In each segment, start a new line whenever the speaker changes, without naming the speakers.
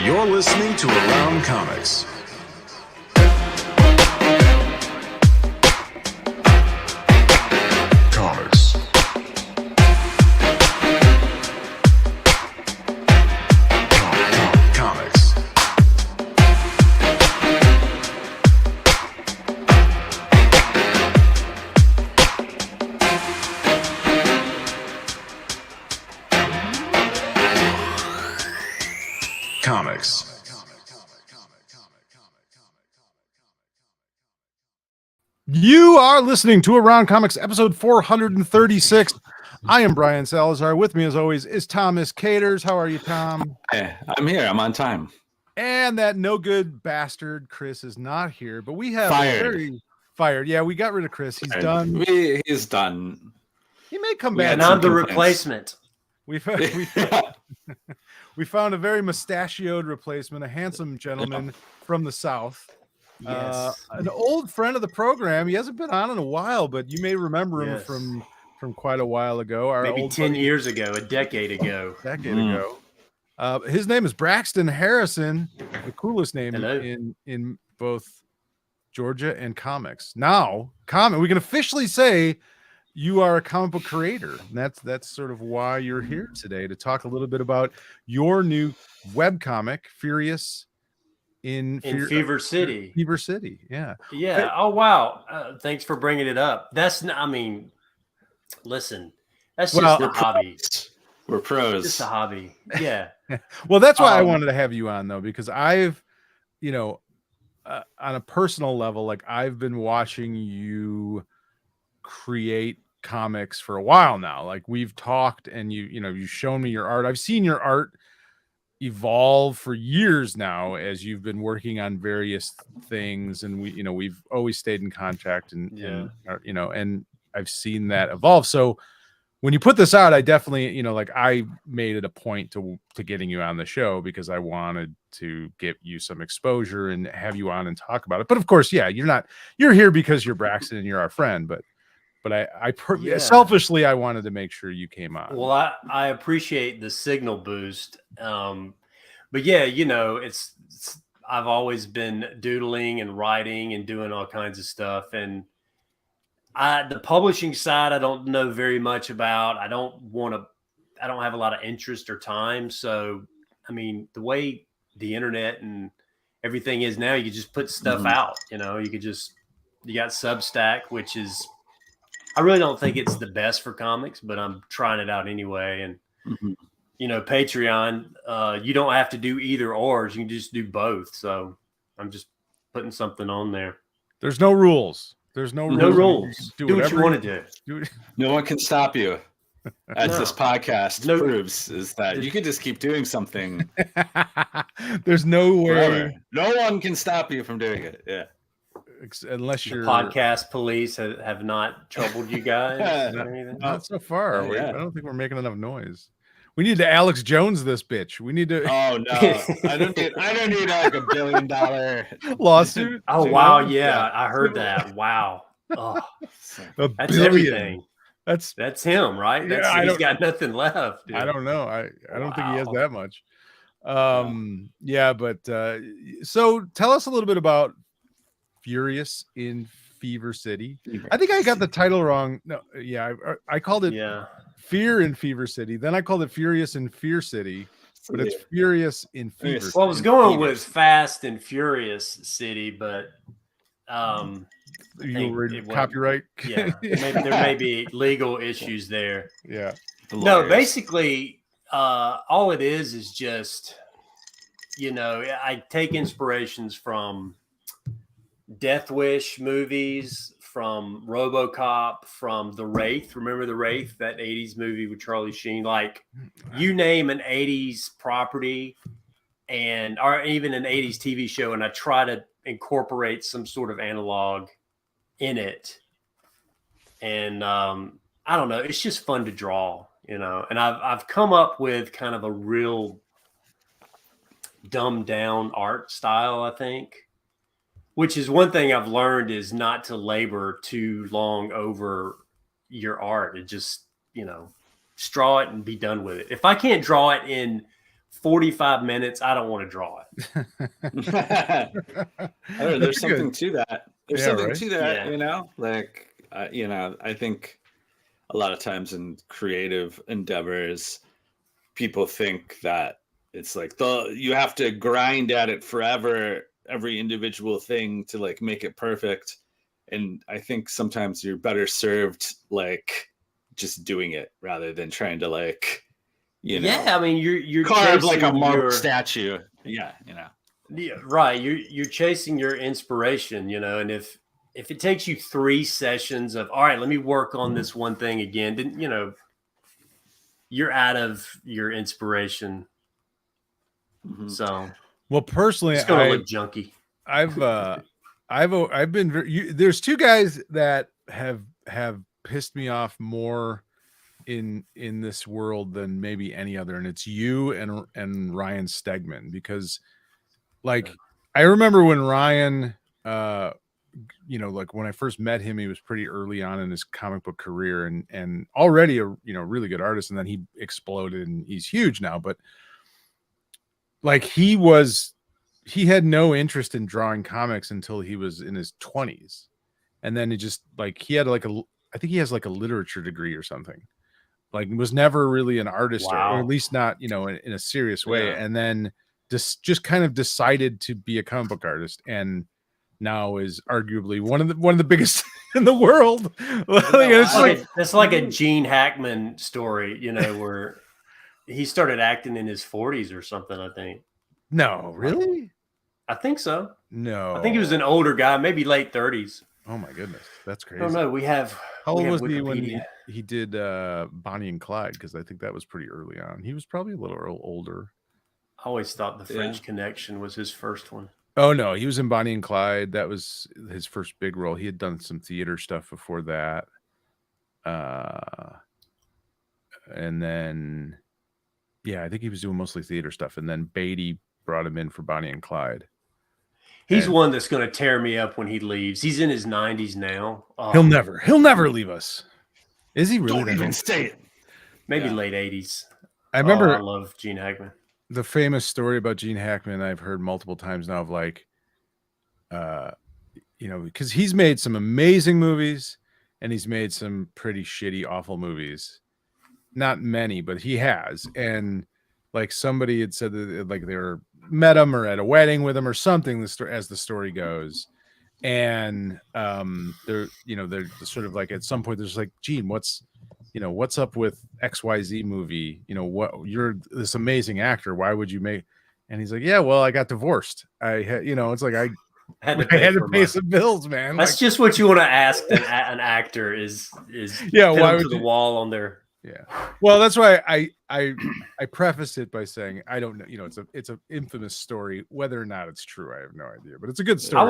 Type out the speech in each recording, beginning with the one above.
You're listening to Around Comics.
You are listening to Around Comics, episode 436. I am Brian Salazar. With me, as always, is Thomas Caters. How are you, Tom?
Hey, I'm here. I'm on time.
And that no good bastard Chris is not here, but we have
fired.
Yeah, we got rid of Chris. He's done.
He's done.
He may come back.
And I'm the replacement.
We found a very mustachioed replacement, a handsome gentleman from the South.
Yes.
An old friend of the program. He hasn't been on in a while, but you may remember him from quite a while ago.
Maybe 10 years ago, a decade ago.
His name is Braxton Harrison, the coolest name in both Georgia and comics. Now, we can officially say you are a comic book creator. And that's sort of why you're here today, to talk a little bit about your new webcomic, Furious in
Fever City.
Fever City, yeah.
Oh wow! Thanks for bringing it up. Listen, that's just a hobby.
We're pros.
Just a hobby. Yeah.
Well, that's why I wanted to have you on, though, because I've, on a personal level, like I've been watching you create comics for a while now. Like we've talked, and you've shown me your art. I've seen your art evolve for years now as you've been working on various things, and we've always stayed in contact, and I've seen that evolve. So when you put this out, I definitely I made it a point to getting you on the show because I wanted to get you some exposure and have you on and talk about it. But of course, you're here because you're Braxton and you're our friend, but selfishly, I wanted to make sure you came on.
Well, I appreciate the signal boost. But yeah, I've always been doodling and writing and doing all kinds of stuff. And the publishing side, I don't know very much about. I don't have a lot of interest or time. So, the way the internet and everything is now, you can just put stuff out, you got Substack, which is, I really don't think it's the best for comics, but I'm trying it out anyway. And, Patreon, you don't have to do either or. You can just do both. So I'm just putting something on there.
There's no rules. There's no rules.
Do what you want to do.
No one can stop you. As this podcast proves, is that you can just keep doing something.
There's no way.
Forever. No one can stop you from doing it. Yeah.
Unless
the
you're
podcast police have not troubled you guys.
Not so far.
Yeah.
I don't think we're making enough noise. We need to Alex Jones this bitch. We need to.
Oh no, I don't need like $1 billion
lawsuit.
Oh wow, yeah, I heard that. Wow, that's everything. That's him, right? He's got nothing left. Dude.
I don't know. I don't think he has that much. So tell us a little bit about Furious in Fever City. I think I got the title wrong. No, I called it Fear in Fever City. Then I called it Furious in Fear City, but it's Furious in Fever City.
Well, I was going with Fast and Furious City, but
copyright.
Yeah, there may be legal issues there.
Yeah.
No, basically, all it is just, I take inspirations from Death Wish movies, from RoboCop, from The Wraith. Remember The Wraith, that 80s movie with Charlie Sheen? Like, you name an 80s property or even an 80s TV show, and I try to incorporate some sort of analog in it. And I don't know, it's just fun to draw, and I've come up with kind of a real dumbed down art style, I think. Which is one thing I've learned, is not to labor too long over your art. It just, just draw it and be done with it. If I can't draw it in 45 minutes, I don't want to draw it.
I don't know, there's something to that. There's something to that,
Yeah.
you know, like, you know, I think a lot of times in creative endeavors, people think that it's like you have to grind at it forever, every individual thing to like make it perfect. And I think sometimes you're better served like just doing it rather than trying to like, you know,
I mean, you're
carve like a
chasing
marble statue. Yeah, you know.
Yeah, right. You're chasing your inspiration, you know, and if it takes you 3 sessions of, all right, let me work on this one thing again, then, you know, you're out of your inspiration. So,
well, personally,
it's gonna look junky.
I've been there's 2 guys that have pissed me off more in this world than maybe any other, and it's you and Ryan Stegman, because like I remember when Ryan you know, like when I first met him, he was pretty early on in his comic book career and already a, you know, really good artist, and then he exploded and he's huge now. But like he had no interest in drawing comics until he was in his 20s, and then it just like he had like I think he has like a literature degree or something, like was never really an artist, or at least not, you know, in a serious way. And then just kind of decided to be a comic book artist, and now is arguably one of the biggest in the world.
It's like a Gene Hackman story, you know, where he started acting in his 40s or something, I think.
No, really?
I think so.
No.
I think he was an older guy, maybe late 30s.
Oh my goodness. That's crazy.
I don't know.
How old was he when he did Bonnie and Clyde? Because I think that was pretty early on. He was probably a little older.
I always thought The French Connection was his first one.
Oh no, he was in Bonnie and Clyde. That was his first big role. He had done some theater stuff before that. And then I think he was doing mostly theater stuff. And then Beatty brought him in for Bonnie and Clyde.
He's one that's going to tear me up when he leaves. He's in his 90s now.
He'll never leave us. Is he really?
Don't even say it.
Maybe late 80s.
I remember.
I love Gene Hackman.
The famous story about Gene Hackman I've heard multiple times now of like, you know, because he's made some amazing movies and he's made some pretty shitty, awful movies. Not many, but he has. And like somebody had said that like they were met him or at a wedding with him or something, as the story goes. And they're sort of like at some point there's like, Gene, what's up with XYZ movie? You know, what, you're this amazing actor. Why would you make? And he's like, yeah, well, I got divorced. It's like I had to pay some bills, man.
That's like, just what you want to ask an actor is
why would
to the wall on their.
Yeah. Well, that's why I preface it by saying I don't know. You know, it's an infamous story. Whether or not it's true, I have no idea. But it's a good story.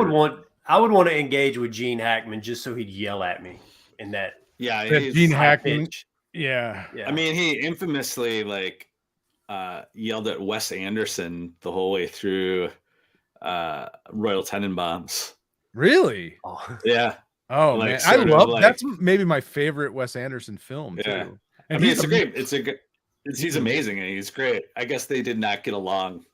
I would want to engage with Gene Hackman just so he'd yell at me in that.
Yeah,
Gene Hackman.
Pitch.
Yeah.
I mean, he infamously like yelled at Wes Anderson the whole way through Royal Tenenbaums.
Really?
Oh. Yeah.
Oh like, man, I love that's maybe my favorite Wes Anderson film too. And
I mean, he's amazing and he's great. I guess they did not get along.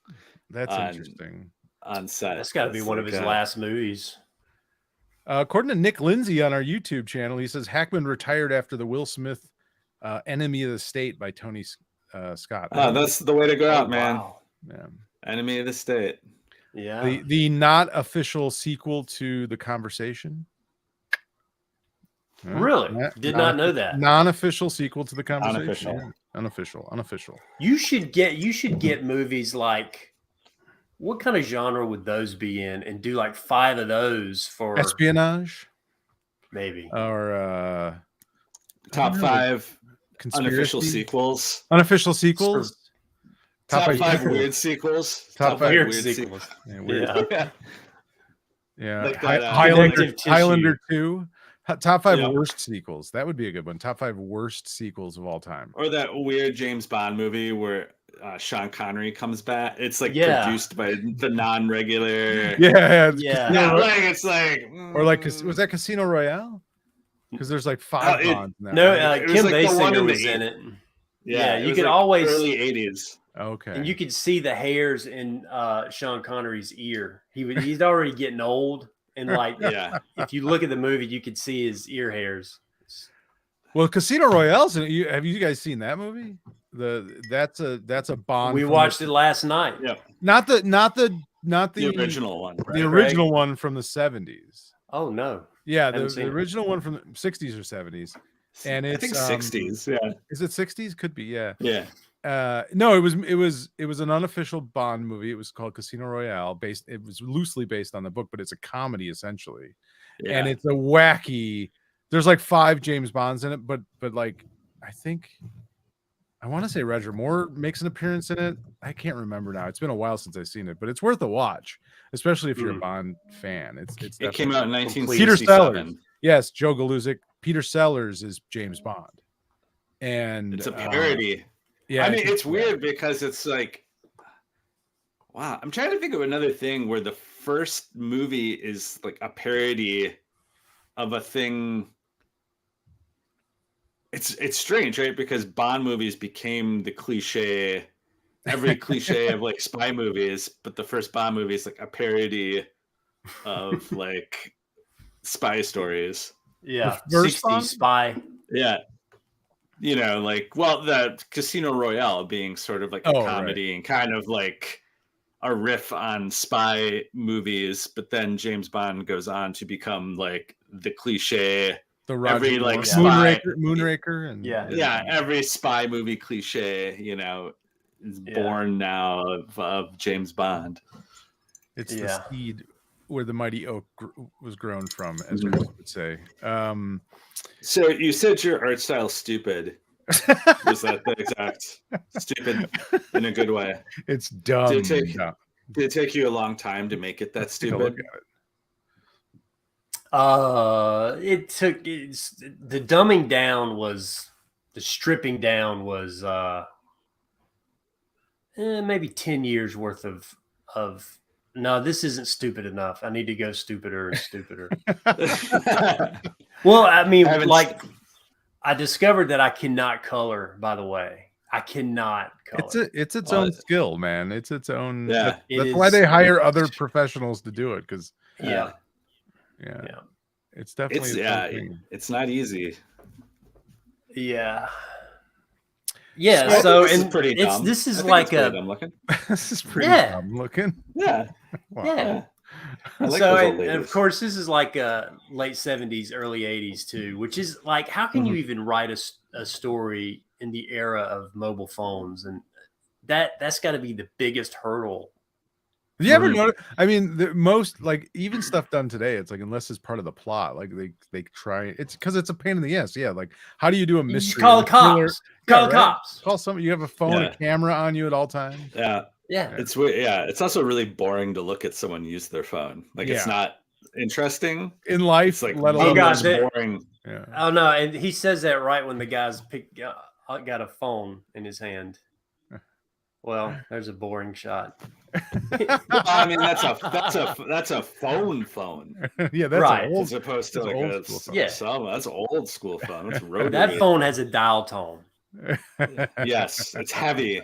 That's interesting.
On set.
That's got to be one of his last movies.
According to Nick Lindsay on our YouTube channel, he says Hackman retired after the Will Smith Enemy of the State by Tony Scott.
Oh, that's the way to go out, man.
Wow.
Yeah.
Enemy of the State.
Yeah.
The not official sequel to The Conversation.
Really? Did not know that.
Non-official sequel to The Conversation. Unofficial. You should
get movies like, what kind of genre would those be in, and do like 5 of those for
espionage,
maybe,
or
top 5 unofficial sequels. Top 5 weird sequels.
Top 5 weird sequels.
Yeah.
Like that,
Highlander 2. Top 5 worst sequels. That would be a good one. Top 5 worst sequels of all time.
Or that weird James Bond movie where Sean Connery comes back. It's like produced by the non-regular.
Yeah.
Like it's like,
or like, was that Casino Royale? Because there's like 5 Bonds.
Kim Basinger was in it.
Yeah,
you could always
early 80s.
Okay.
And you could see the hairs in Sean Connery's ear. He's already getting old, and like
Yeah.
if you look at the movie, you could see his ear hairs.
Well, Casino Royale's have you guys seen that movie? That's a Bond.
We watched it last night.
Yeah.
Not the
Original one. Right?
The original one from the 70s.
Oh no.
Yeah,
Haven't
the
seen it.
original one from the 60s or 70s. And it's
I think 60s. Yeah.
Is it 60s? Could be, yeah.
Yeah.
No, it was an unofficial Bond movie. It was called Casino Royale. It was loosely based on the book, but it's a comedy essentially.
Yeah.
And it's a wacky. There's like 5 James Bonds in it, but like I want to say Roger Moore makes an appearance in it. I can't remember now. It's been a while since I've seen it, but it's worth a watch, especially if you're a Bond fan.
It came out in 1967.
Peter Sellers. Yes, Joe Galuzik. Peter Sellers is James Bond. And
it's a parody.
Yeah.
I mean, it's weird because it's like, wow. I'm trying to think of another thing where the first movie is like a parody of a thing. It's strange, right? Because Bond movies became the cliche, every cliche of like spy movies, but the first Bond movie is like a parody of like spy stories.
Yeah,
First
60s
Bond?
Yeah.
spy.
The Casino Royale being sort of like a comedy and kind of like a riff on spy movies, but then James Bond goes on to become like the cliche.
The Roger
every
Moore.
like spy,
Moonraker, and
every spy movie cliche, is born now of James Bond.
It's the seed where the mighty oak was grown from, as Chris would say.
So you said your art style stupid. Was that the exact stupid in a good way?
It's dumb.
Did it take you a long time to make it that stupid?
It took the dumbing down was the stripping down was maybe 10 years worth of no, this isn't stupid enough. I need to go stupider and stupider. Well, I mean, I discovered that I cannot color, by the way. I cannot color.
It's its own skill, man. It's its own.
Yeah.
That's why they hire other professionals to do it. Because
yeah.
It's definitely
it's not easy.
Yeah. Yeah, so
this is pretty dumb.
This is like
dumb looking.
This is pretty dumb looking.
Yeah.
Wow.
Yeah.
I like
So
those old
and of
ladies.
course this is like late 70s, early 80s too, which is like how can you even write a story in the era of mobile phones, and that's got to be the biggest hurdle.
Have you ever noticed? I mean, the most like even stuff done today, it's like unless it's part of the plot, like they try. It's because it's a pain in the ass. Yeah, like how do you do a
You
mystery?
just call the
thriller?
cops. Call the cops.
Call someone. You have a phone, a camera on you at all times.
Yeah.
Yeah.
It's weird. Yeah. It's also really boring to look at someone use their phone. Like it's not interesting
in life.
It's like
let alone
boring.
Yeah.
Oh no, and he says that right when the guy's got a phone in his hand. Well, there's a boring shot.
Well, I mean, that's a phone.
Yeah, that's
right.
old,
as opposed to like a cell phone. That's an old school phone. That's rotary.
That phone has a dial tone.
Yes, it's heavy.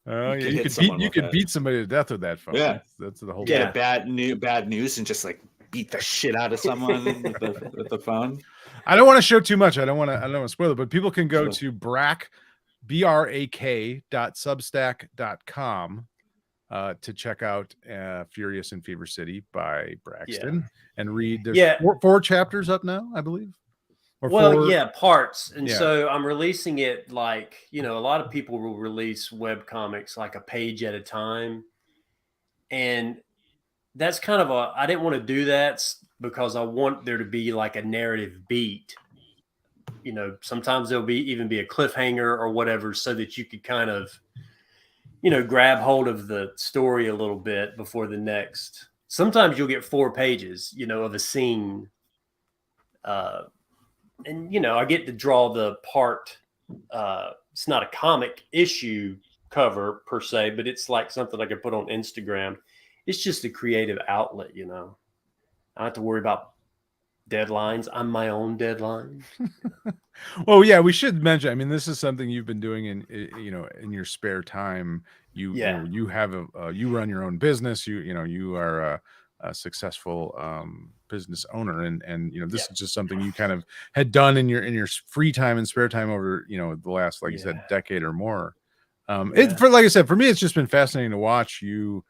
Oh, yeah, you could beat somebody to death with that phone.
Yeah,
that's the whole.
Get a bad news and just like beat the shit out of someone with the phone.
I don't want to show too much. I don't want to spoil it, but people can go to brak.substack.com to check out Furious in Fever City by Braxton and read. There's four chapters up now, I believe.
Parts. And so I'm releasing it like, a lot of people will release web comics like a page at a time. And that's kind of I didn't want to do that because I want there to be like a narrative beat. Sometimes there'll even be a cliffhanger or whatever so that you could kind of, grab hold of the story a little bit before the next. Sometimes you'll get 4 pages, of a scene. And, I get to draw the part. It's not a comic issue cover per se, but it's like something I could put on Instagram. It's just a creative outlet, I don't have to worry about deadlines. I'm my own deadline.
Well, yeah, we should mention. I mean, this is something you've been doing in your spare time. You have you run your own business. You are a successful business owner, and this is just something you kind of had done in your free time and spare time over the last, like you said, decade or more. Like I said, for me, it's just been fascinating to watch you.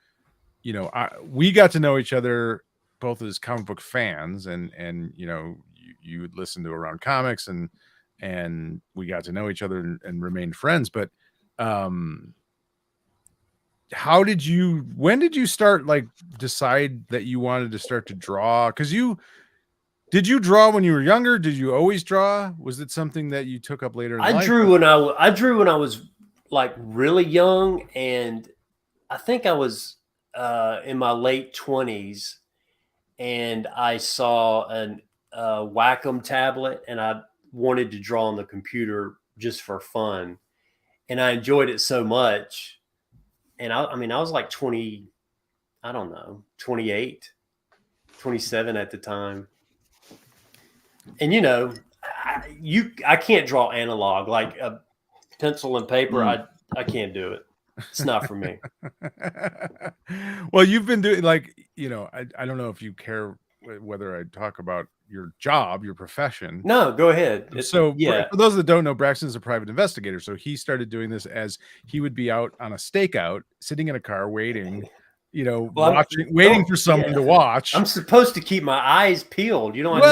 We got to know each other both as comic book fans, and you would listen to Around Comics, and we got to know each other and remained friends. But when did you start, like, decide that you wanted to start to draw? Because did you draw when you were younger? Did you always draw? Was it something that you took up later in life?
I drew when I was like really young, and I think I was in my late 20s, and I saw an Wacom tablet, and I wanted to draw on the computer just for fun, and I enjoyed it so much. And I mean, I was like 20, I don't know, 28, 27 at the time. And I can't draw analog, like a pencil and paper. I can't do it. It's not for me.
Well, you've been doing, like, I don't know if you care whether I talk about your job, your profession.
No, go ahead.
For those that don't know, Braxton is a private investigator. So he started doing this as he would be out on a stakeout, sitting in a car, waiting, waiting for someone to watch.
I'm supposed to keep my eyes peeled. You don't have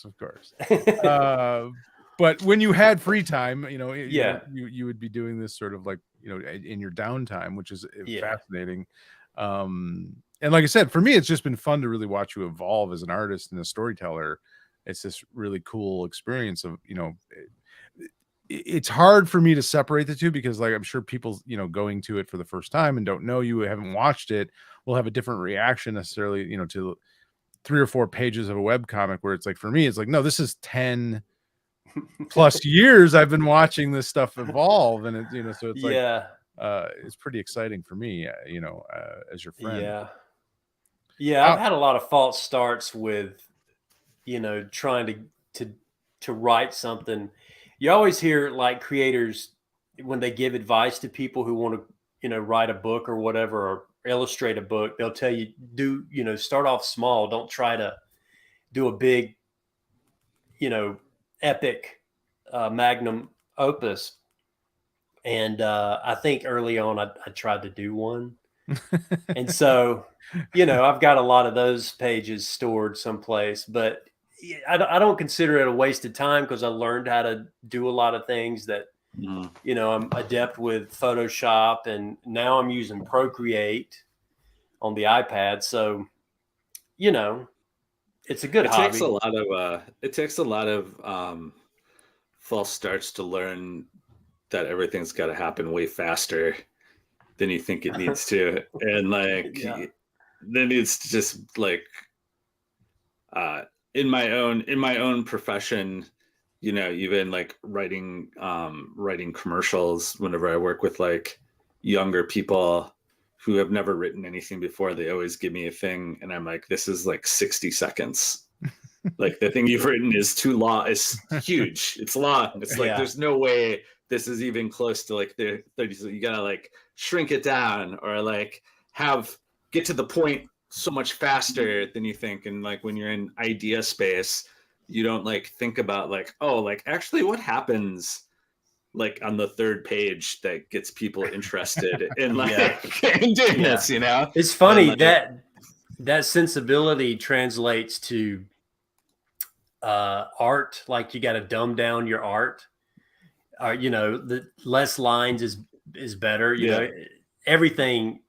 of course. But when you had free time, you would be doing this sort of, like, in your downtime, which is fascinating. And like I said, for me, it's just been fun to really watch you evolve as an artist and a storyteller. It's this really cool experience of, it's hard for me to separate the two, because, like, I'm sure people, going to it for the first time and don't know you, haven't watched it, will have a different reaction necessarily, to 3 or 4 pages of a web comic, where it's like, for me, it's like, no, this is 10 plus years I've been watching this stuff evolve, and it's so it's like it's pretty exciting for me, as your friend.
I've had a lot of false starts with trying to write something. You always hear, like, creators, when they give advice to people who want to write a book or whatever, or illustrate a book, they'll tell you, start off small. Don't try to do a big epic magnum opus. And I think early on I tried to do one. And so, I've got a lot of those pages stored someplace, but I don't consider it a waste of time, because I learned how to do a lot of things that, I'm adept with Photoshop, and now I'm using Procreate on the iPad. So, it's a good hobby.
It takes a lot of false starts to learn that everything's got to happen way faster than you think it needs to. And, like, then it's just like, in my own profession, even, like, writing commercials, whenever I work with, like, younger people who have never written anything before, they always give me a thing, and I'm like, this is like 60 seconds. Like, the thing you've written is too long. It's huge. It's long. It's like, there's no way this is even close to, like, the 30. So you gotta, like, shrink it down, or, like, get to the point so much faster than you think. And, like, when you're in idea space, you don't, like, think about, like, oh, like, actually what happens, like, on the 3rd page that gets people interested in, like, in doing this,
It's funny, and, like, that sensibility translates to art. Like, you got to dumb down your art. The less lines is better. You know, everything,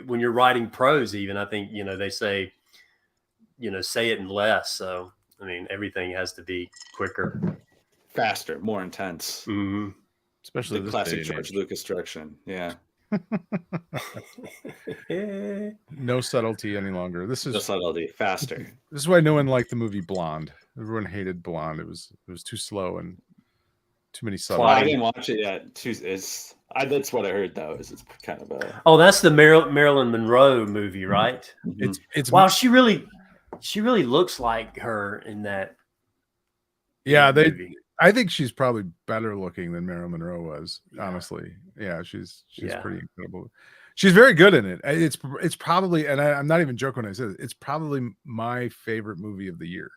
when you're writing prose, even, I think, they say, say it in less. So, I mean, everything has to be quicker,
faster, more intense.
Mm-hmm.
Especially the classic George Lucas direction. Yeah.
No subtlety any longer. This is
no subtlety, faster.
This is why no one liked the movie Blonde. Everyone hated Blonde. It was too slow and too many subtleties.
I didn't watch it yet. That's what I heard, though. Is it's kind of a
that's the Marilyn Monroe movie, right?
It's
wow. She really She really looks like her in that.
Yeah,
movie.
I think she's probably better looking than Marilyn Monroe was.
Yeah.
Honestly, yeah, she's
Yeah.
pretty incredible. She's very good in it. It's probably, and I'm not even joking when I say it, it's probably my favorite movie of the year.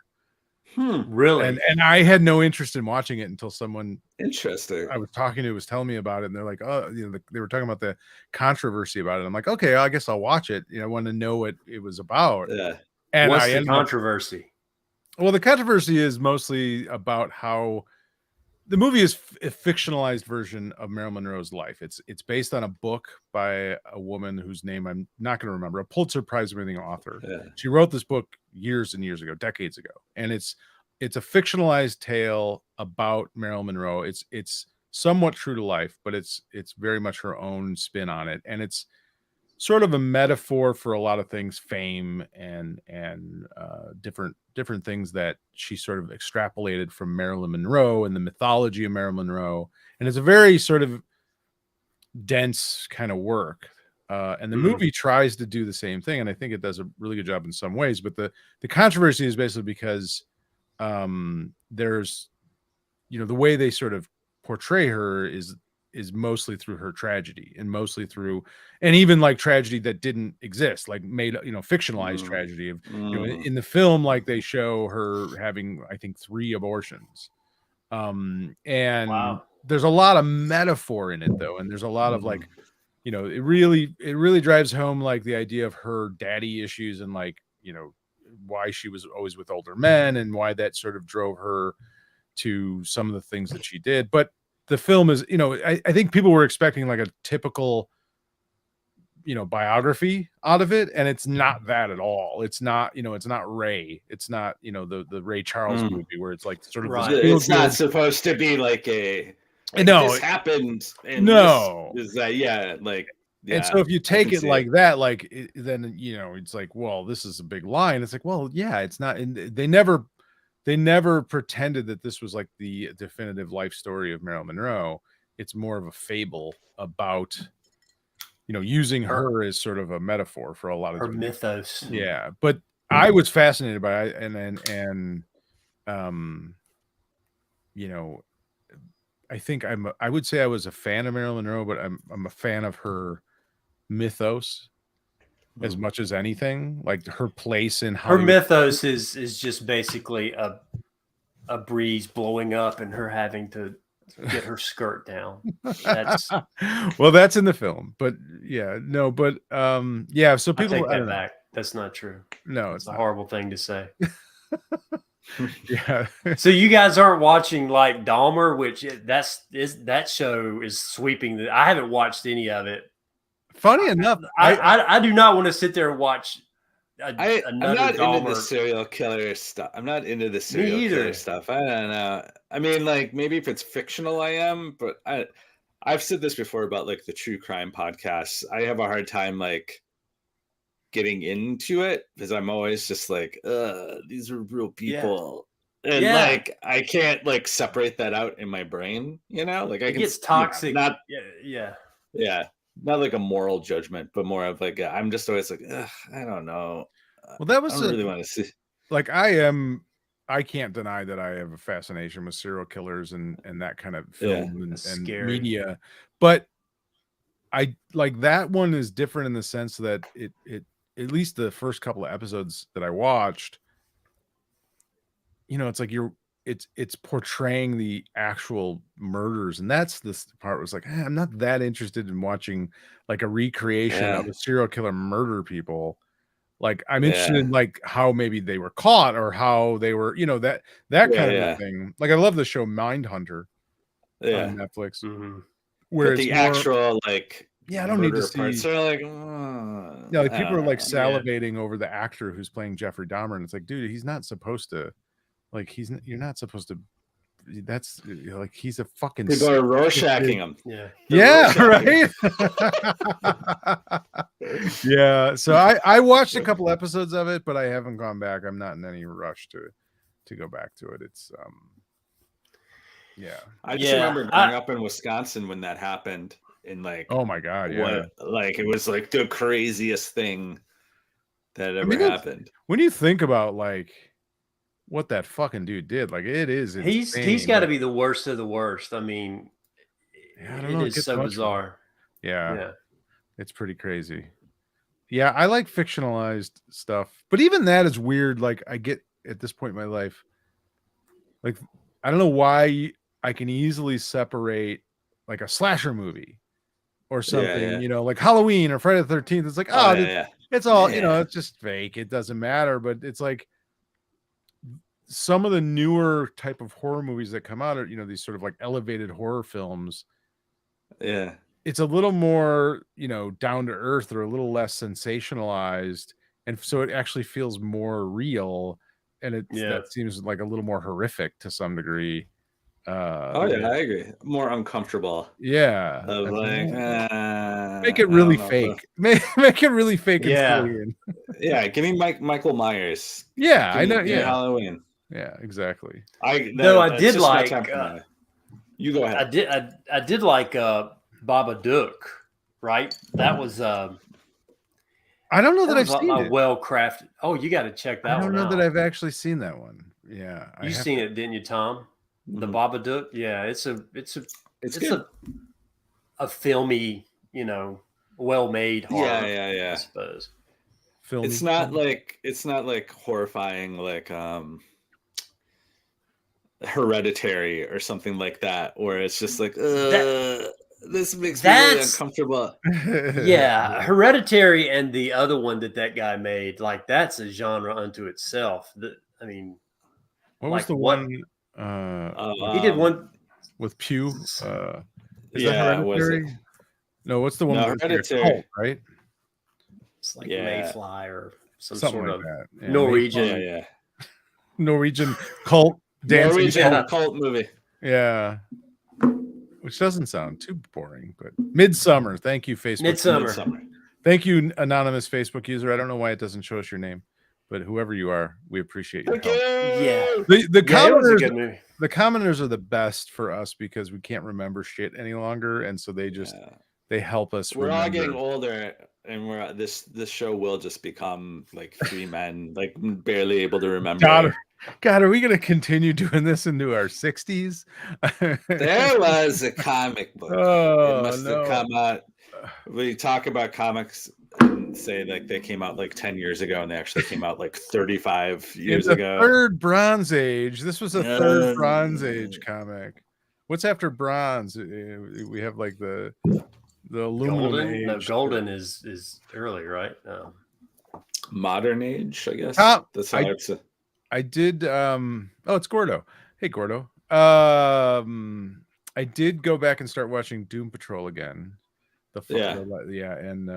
Really?
And I had no interest in watching it until someone
Interesting.
I was talking to was telling me about it, and they're like, "Oh, you know," they were talking about the controversy about it. I'm like, "Okay, I guess I'll watch it." You know, I want to know what it was about.
Yeah.
And
What's
I
the
ended up,
controversy?
well, the controversy is mostly about how the movie is a fictionalized version of Marilyn Monroe's life. It's based on a book by a woman whose name I'm not going to remember, a Pulitzer Prize winning author.
Yeah.
She wrote this book years and years ago, decades ago, and it's a fictionalized tale about Marilyn Monroe. It's somewhat true to life, but it's very much her own spin on it, and it's sort of a metaphor for a lot of things, fame and different things that she sort of extrapolated from Marilyn Monroe and the mythology of Marilyn Monroe. And it's a very sort of dense kind of work. And the movie tries to do the same thing, and I think it does a really good job in some ways. But the controversy is basically because there's, you know, the way they sort of portray her is mostly through her tragedy, and mostly through, and even like tragedy that didn't exist, like made, you know, fictionalized tragedy of, you know, in the film, like they show her having, I think, 3 abortions. And
Wow.
there's a lot of metaphor in it though, and there's a lot of like, you know, it really drives home like the idea of her daddy issues, and like, you know, why she was always with older men, and why that sort of drove her to some of the things that she did. But the film is, you know, I think people were expecting like a typical, you know, biography out of it, and it's not that at all. It's not, you know, it's not Ray. It's not, you know, the Ray Charles movie where it's like sort of
Right.
It's not supposed to be like a
no,
this happened and
no,
this is that, yeah, like, yeah.
And so if you take it like that, like then, you know, it's like, well, this is a big line. It's like, well, yeah, it's not. And they never pretended that this was like the definitive life story of Marilyn Monroe. It's more of a fable about, you know, using her as sort of a metaphor for a lot of
her
different
mythos.
things. Yeah, but I was fascinated by it, and you know, I think I would say I was a fan of Marilyn Monroe, but I'm a fan of her mythos as much as anything, like her place in Hollywood.
Her mythos is just basically a breeze blowing up and her having to get her skirt down. That's
well, that's in the film, but yeah, no, but yeah, so people,
I take
I
that
don't know.
back. That's not true.
No,
It's
it's
a
not.
horrible thing to say.
Yeah.
So you guys aren't watching like Dahmer, which that show is sweeping. I haven't watched any of it.
Funny enough,
I do not want to sit there and watch
I'm
another
not
Dahmer.
into the serial killer stuff. I'm not into the serial killer stuff. I don't know. I mean, like, maybe if it's fictional, I am, but I've said this before about like the true crime podcasts. I have a hard time like getting into it because I'm always just like, these are real people. Yeah. And like I can't like separate that out in my brain, you know? Like
it gets toxic.
You know,
Yeah.
Not like a moral judgment, but more of like I'm just always like, I don't know.
well, that was
I don't really want to see.
Like I can't deny that I have a fascination with serial killers and that kind of film and media, but I like that one is different in the sense that it at least the first couple of episodes that I watched, you know, it's like it's portraying the actual murders, and that's this part was like, I'm not that interested in watching like a recreation of a serial killer murder people. Like I'm interested in like how maybe they were caught or how they were, you know, that kind of thing. Like I love the show Mindhunter on Netflix,
where the actual like
I don't need to see
parts are like,
like people are like salivating over the actor who's playing Jeffrey Dahmer, and it's like, dude, he's not supposed to, like, you're not supposed to. That's like he's a fucking.
People are Rorschaching him.
Right. Yeah. So I watched a couple episodes of it, but I haven't gone back. I'm not in any rush to go back to it. It's
I just remember growing up in Wisconsin when that happened. In like,
oh my god,
like it was like the craziest thing that ever happened.
When you think about like what that fucking dude did, like it is
He's
insane,
got to
but-
be the worst of the worst. I mean,
Yeah, I don't
it
know, it
is
gets
so
much
bizarre.
Yeah, it's pretty crazy. Yeah, I like fictionalized stuff, but even that is weird. Like I get at this point in my life, like I don't know why I can easily separate like a slasher movie or something,
yeah.
you know, like Halloween or Friday the 13th. It's like,
Oh,
oh,
yeah.
it's all, you know,
Yeah.
it's just fake. It doesn't matter. But it's like some of the newer type of horror movies that come out are, you know, these sort of like elevated horror films.
Yeah.
It's a little more, you know, down to earth or a little less sensationalized. And so it actually feels more real. And that seems like a little more horrific to some degree.
Oh yeah, I agree. More uncomfortable.
Yeah.
Of like,
make it really fake. Make it really fake and silly.
Yeah, give me Michael Myers.
Yeah, I know.
Give me
Yeah,
Halloween.
Yeah, exactly.
I did like.
You go ahead.
I did like Babadook. Right, that was.
I don't know that I've seen it.
Well crafted. Oh, you got to check that one out.
I don't know that I've actually seen that one. Yeah,
you seen it, didn't you, Tom? The Babadook. Yeah, it's a filmy, you know, well-made horror.
Yeah.
I suppose.
Filmy.
It's not like horrifying like Hereditary or something like that, or it's just like this makes me really uncomfortable.
Yeah, Hereditary and the other one that guy made, like that's a genre unto itself. I mean,
what was the one?
He did one
with Pew. Is that Hereditary? No, what's the one?
No, Hereditary,
Cult, right?
It's like Mayfly or
something
sort
like
of
that. Yeah,
Norwegian.
Norwegian cult dancing.
Norwegian cult movie.
Yeah. Which doesn't sound too boring, but Midsummer. Thank you, Facebook.
Midsummer.
Thank you, anonymous Facebook user. I don't know why it doesn't show us your name, but whoever you are, we appreciate your help.
Yeah.
The commenters, the commenters are the best for us because we can't remember shit any longer, and so they just they help us.
We're all getting older, and we're this show will just become like three men, like barely able to remember.
God, are we going to continue doing this into our 60s?
There was a comic book. It must have come out. We talk about comics and say like they came out like 10 years ago, and they actually came out like 35 years ago.
Third Bronze Age. This was a third Bronze Age comic. What's after Bronze? We have like the aluminum age.
No, golden is early, right? No.
Modern age, I guess. That's how it's.
I did it's Gordo. Hey Gordo. I did go back and start watching Doom Patrol again. And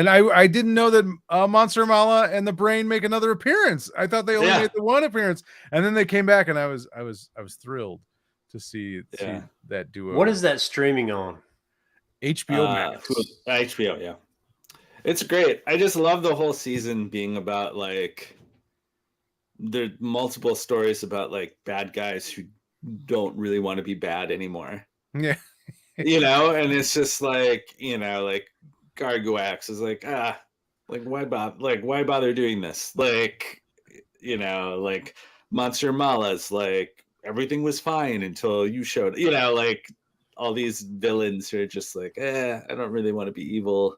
I didn't know that Monster Mala and the Brain make another appearance. I thought they only made the one appearance, and then they came back, and I was thrilled to see that duo.
What is that streaming on?
HBO Max.
HBO, yeah. It's great. I just love the whole season being about like there multiple stories about like bad guys who don't really want to be bad anymore.
Yeah.
You know, and it's just like, you know, like Gargoax is like, why bother doing this? Like, you know, like Monster Mala's like everything was fine until you showed, you know, like all these villains who are just like, I don't really want to be evil.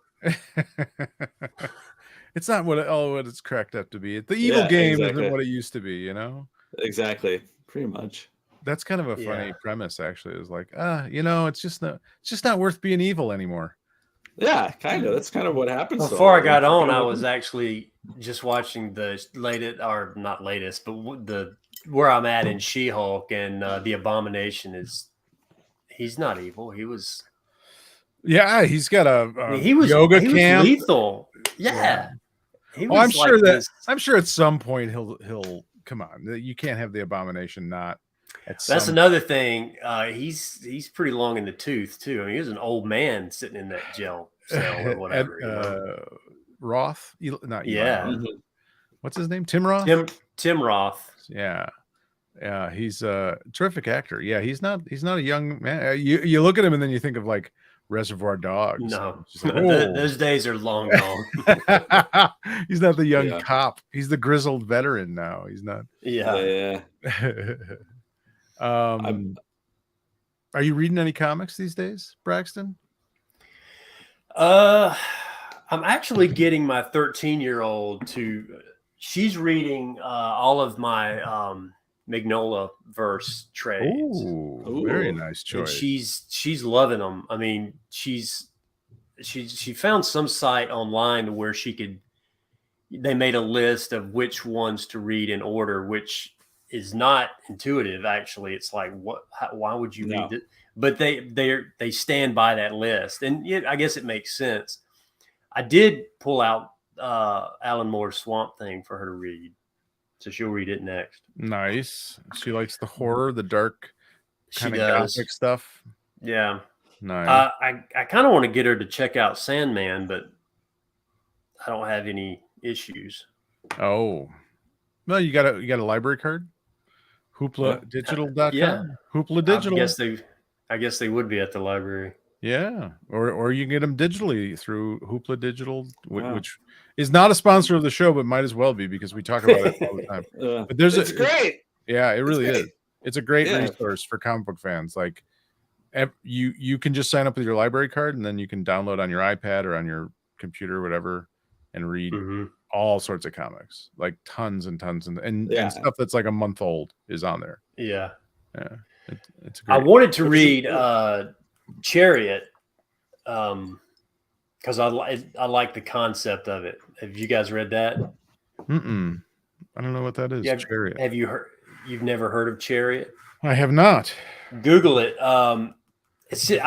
It's not what it's cracked up to be. The evil game isn't what it used to be, you know?
Exactly. Pretty much.
That's kind of a funny premise, actually. It was like, you know, it's just not worth being evil anymore.
Yeah, kind of. That's kind of what happens.
Before I got on, I was actually just watching the not latest, but where I'm at in She-Hulk, and the Abomination he's not evil. He was.
Yeah, he's got a
he was
yoga
he
camp.
Was lethal. Yeah.
I'm sure at some point he'll come on. You can't have the Abomination not.
That's another thing. He's pretty long in the tooth too. I mean, he was an old man sitting in that jail cell or whatever.
Roth, not
Eli.
What's his name? Tim Roth.
Tim Roth.
Yeah, he's a terrific actor. Yeah, he's not a young man. You look at him and then you think of like Reservoir Dogs.
No,
It's just like,
those days are long gone.
he's not the young
Yeah.
cop. He's the grizzled veteran now. He's not.
Yeah.
I'm,
Are you reading any comics these days, Braxton?
I'm actually getting my 13-year-old to. She's reading all of my Magnolia verse trades.
Ooh, very nice
And
choice.
she's loving them. I mean, she found some site online where they made a list of which ones to read in order, which is not intuitive. Actually, it's like, why would you read it? But they stand by that list, and I guess it makes sense. I did pull out Alan Moore's Swamp Thing for her to read, so she'll read it next.
Nice. She likes the horror, the dark kind
She
of
does.
gothic stuff.
Yeah.
Nice.
I kind of want to get her to check out Sandman, but I don't have any issues.
Oh, well, you got a library card? HooplaDigital.com?
Yeah.
Hoopla Digital.
I guess they would be at the library.
Yeah, or you can get them digitally through Hoopla Digital,
Wow.
which is not a sponsor of the show, but might as well be because we talk about it all the time. But
it's great.
Yeah, it really
great.
is. It's a great
Yeah.
resource for comic book fans. Like, you can just sign up with your library card, and then you can download on your iPad or on your computer, or whatever, and read all sorts of comics, like tons and tons, and stuff that's like a month old is on there.
Yeah.
It's great.
I wanted to read Chariot because I like the concept of it. Have you guys read that?
I don't know what that is.
Yeah,
Chariot.
Have you heard? You've never heard of Chariot?
I have not.
Google it. I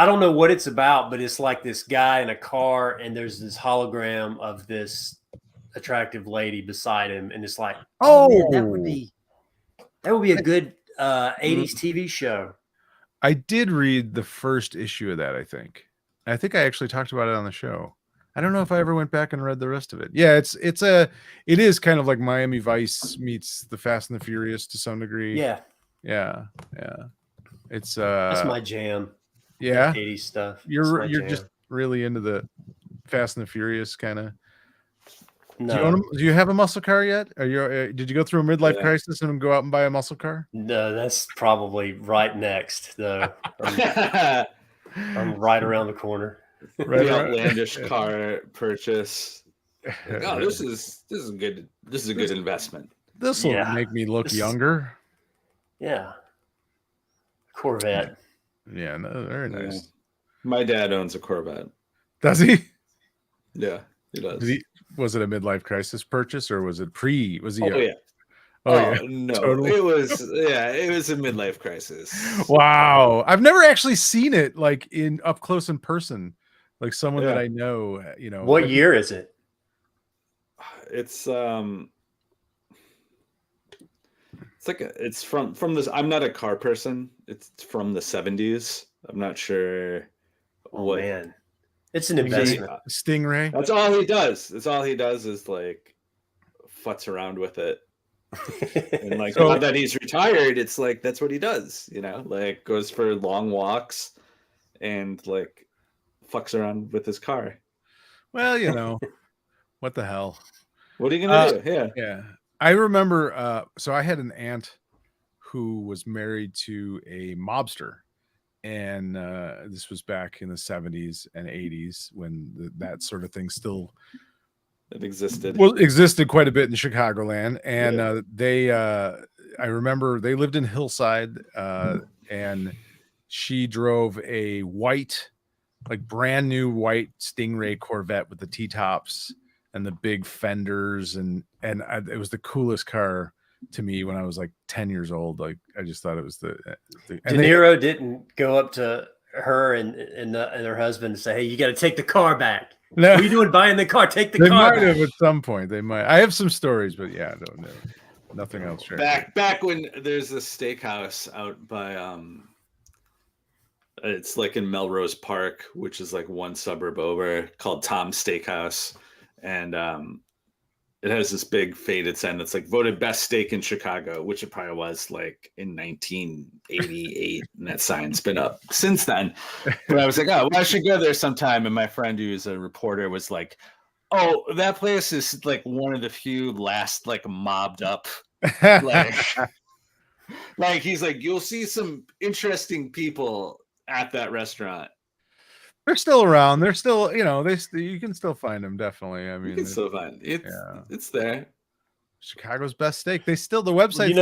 don't know what it's about, but it's like this guy in a car, and there's this hologram of this attractive lady beside him, and it's like, man, that would be a good 80s TV show.
I did read the first issue of that. I think I actually talked about it on the show. I don't know if I ever went back and read the rest of it. Yeah, it is kind of like Miami Vice meets the Fast and the Furious to some degree.
Yeah.
It's
that's my jam.
Yeah,
80s stuff.
You're just really into the Fast and the Furious kind of.
No.
Do you have a muscle car yet? Did you go through a midlife crisis and go out and buy a muscle car?
No, that's probably right next, though. I'm right around the corner.
The outlandish car purchase. Oh, this is good. This is a good investment.
This will make me look younger.
Yeah. Corvette.
Yeah, no, very nice.
Yeah. My dad owns a Corvette.
Does he?
Yeah, he does.
Was it a midlife crisis purchase or was it pre? Was he?
Yeah. No,
totally.
It was a midlife crisis.
Wow, I've never actually seen it like in up close in person, like someone that I know.
What year is it?
It's it's from this. I'm not a car person. It's from the 70s. I'm not sure.
Oh man, it's an investment.
Stingray.
That's all he does. That's all he does is like futz around with it. And like now that he's retired, it's like that's what he does. Like goes for long walks and like fucks around with his car.
Well, what the hell?
What are you gonna do?
Yeah. I remember. So I had an aunt who was married to a mobster, and this was back in the 70s and 80s when that sort of thing still existed quite a bit in Chicagoland. And I remember they lived in Hillside, and she drove a white, like brand new white Stingray Corvette with the T-tops and the big fenders, and it was the coolest car to me when I was like 10 years old. Like I just thought it was De
Niro didn't go up to her and her husband and say, "Hey, you got to take the car back." No. What are you doing buying the car? Take the car back.
They might have at some point. They might. I have some stories, but yeah, I don't know. Nothing else.
Back when there's a steakhouse out by it's like in Melrose Park, which is like one suburb over, called Tom's Steakhouse, and it has this big faded sign that's like voted best steak in Chicago, which it probably was like in 1988, and that sign's been up since then. But I was like, oh, well, I should go there sometime. And my friend, who's a reporter, was like, oh, that place is like one of the few last like mobbed up, like, like he's like, you'll see some interesting people at that restaurant.
They're still around. They're still, you can still find them. Definitely. I mean,
You can still find it. It's there.
Chicago's best steak. The website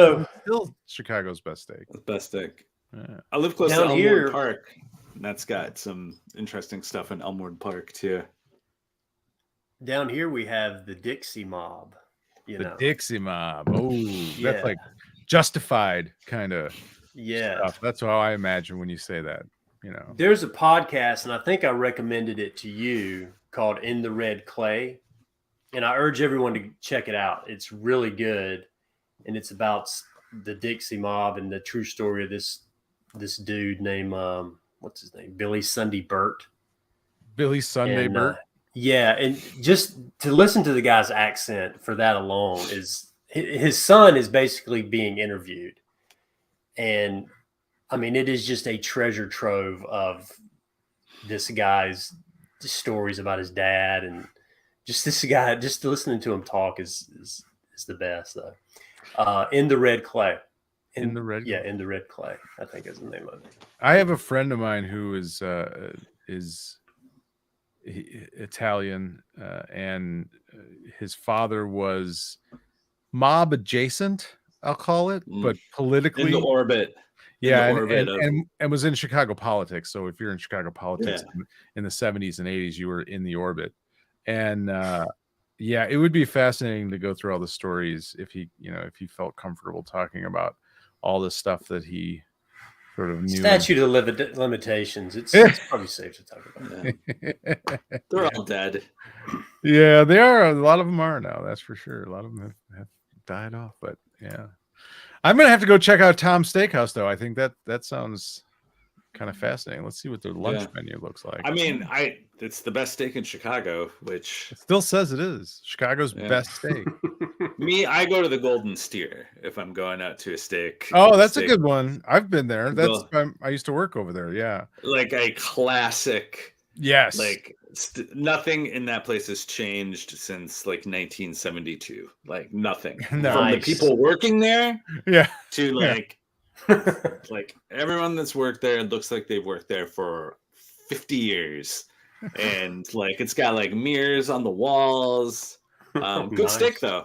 still Chicago's best steak.
Best steak.
Yeah.
I live close
Down
to
here-
Elmwood Park, and that's got some interesting stuff in Elmwood Park too.
Down here we have the Dixie Mob.
The Dixie Mob. Oh,
Yeah.
that's like Justified kind of
Yeah.
stuff. That's how I imagine when you say that.
There's a podcast, and I think I recommended it to you, called In the Red Clay. And I urge everyone to check it out. It's really good. And it's about the Dixie Mob and the true story of this dude named, what's his name? Billy Sunday Burt.
Billy Sunday Burt.
Yeah. And just to listen to the guy's accent for that alone is his son is basically being interviewed. And I mean, it is just a treasure trove of this guy's stories about his dad, and just this guy. Just listening to him talk is the best, though. In the Red Clay. In the Red Clay, I think is the name of it.
I have a friend of mine who is Italian, and his father was mob adjacent, I'll call it, but politically
in the orbit.
Yeah, and was in Chicago politics. So if you're in Chicago politics in the 70s and 80s, you were in the orbit. And it would be fascinating to go through all the stories if he felt comfortable talking about all the stuff that he sort of knew.
Statute of limitations. It's probably safe to talk about.
Yeah. They're all dead.
Yeah, they are. A lot of them are now. That's for sure. A lot of them have died off. But yeah. I'm gonna have to go check out Tom's Steakhouse, though. I think that sounds kind of fascinating. Let's see what their lunch menu looks like.
I mean, it's the best steak in Chicago, which
it still says it is Chicago's best steak.
I go to the Golden Steer if I'm going out to a steak.
Oh, that's a good one. I've been there. I used to work over there. Yeah,
like a classic.
Yes,
like nothing in that place has changed since like 1972. Like nothing from the people working there.
Yeah,
to like like everyone that's worked there looks like they've worked there for 50 years, and like it's got like mirrors on the walls. Good steak though.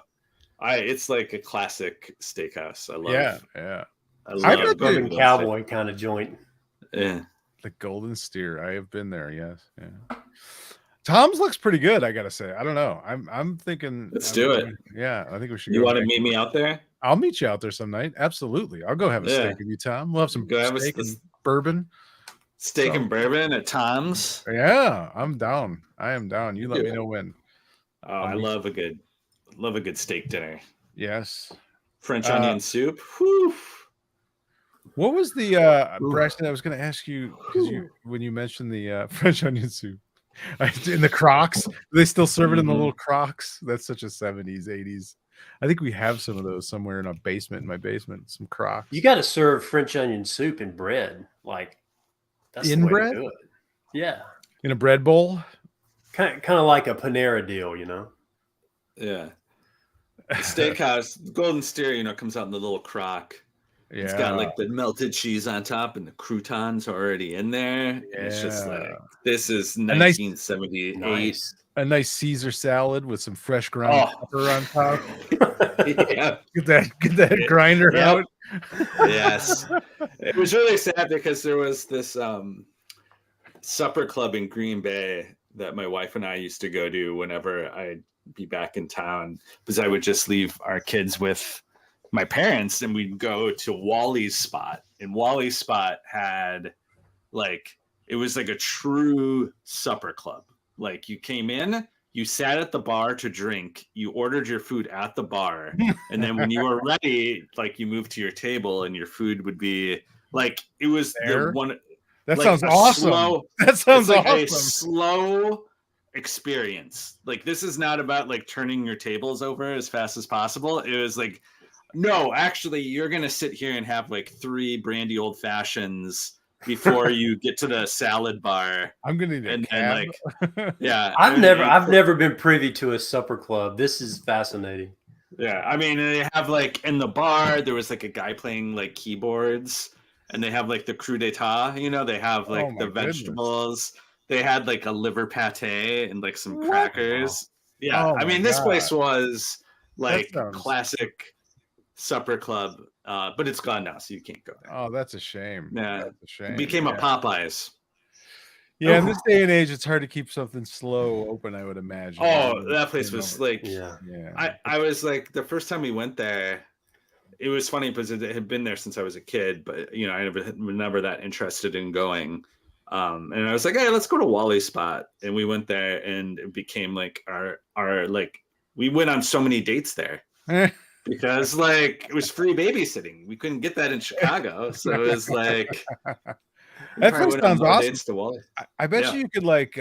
It's like a classic steakhouse. I love.
Yeah.
I love
Bourbon cowboy kind of joint.
Yeah.
The Golden Steer. I have been there. Yes. Yeah. Tom's looks pretty good. I gotta say. I don't know. I'm thinking.
Let's do it.
Yeah, I think we should.
You want to meet me out there?
I'll meet you out there some night. Absolutely. I'll go have a steak with you, Tom. We'll have some steak and bourbon.
Steak and bourbon at Tom's.
Yeah, I'm down. I am down. You let me know when.
Oh, I love a good steak dinner.
Yes.
French onion soup. Whew.
What was the Braxton? I was going to ask you because when you mentioned the French onion soup in the Crocs, they still serve it in the little Crocs. That's such a 70s, 80s. I think we have some of those somewhere in a basement. In my basement, some Crocs.
You got to serve French onion soup in bread, like that's
in
the way
bread.
to do it. Yeah,
in a bread bowl.
Kind of like a Panera deal,
Yeah. The steakhouse, Golden Steer, comes out in the little crock. Yeah. It's got like the melted cheese on top, and the croutons are already in there. Yeah. It's just like, this is 1978.
A nice Caesar salad with some fresh ground pepper on top.
Yeah.
Get that grinder out.
Yes. It was really sad because there was this supper club in Green Bay that my wife and I used to go to whenever I'd be back in town, because I would just leave our kids with my parents and we'd go to Wally's Spot. And Wally's Spot had it was like a true supper club. Like you came in, you sat at the bar to drink, you ordered your food at the bar, and then when you were ready, you moved to your table and your food would be it was
there?
the one.
That sounds awesome. That sounds awesome.
A slow experience. Like, this is not about like turning your tables over as fast as possible. It was like, no, actually, you're gonna sit here and have like 3 brandy old fashions before you get to the salad bar.
I'm gonna need a
And
cab.
like, yeah,
I've never been privy to a supper club. This is fascinating.
yeah. I mean, they have like in the bar, there was like a guy playing like keyboards, and they have like the crudité. They have like
my
the
goodness.
vegetables. They had like a liver pate and like some
What?
crackers. Yeah,
Oh
I
my
mean, this
God.
place was like
sounds-
classic supper club, but it's gone now, so you can't go there.
Oh, that's a shame.
Yeah.
That's a shame.
It became a Popeyes.
Yeah, in this day and age, it's hard to keep something slow open, I would imagine.
Oh, that place was like,
Yeah.
I was like, the first time we went there, it was funny because it had been there since I was a kid, but I never that interested in going. And I was like, hey, let's go to Wally's Spot. And we went there, and it became like our like, we went on so many dates there because like it was free babysitting. We couldn't get that in Chicago. So it was like,
that place sounds awesome.
To Wally.
I bet you could like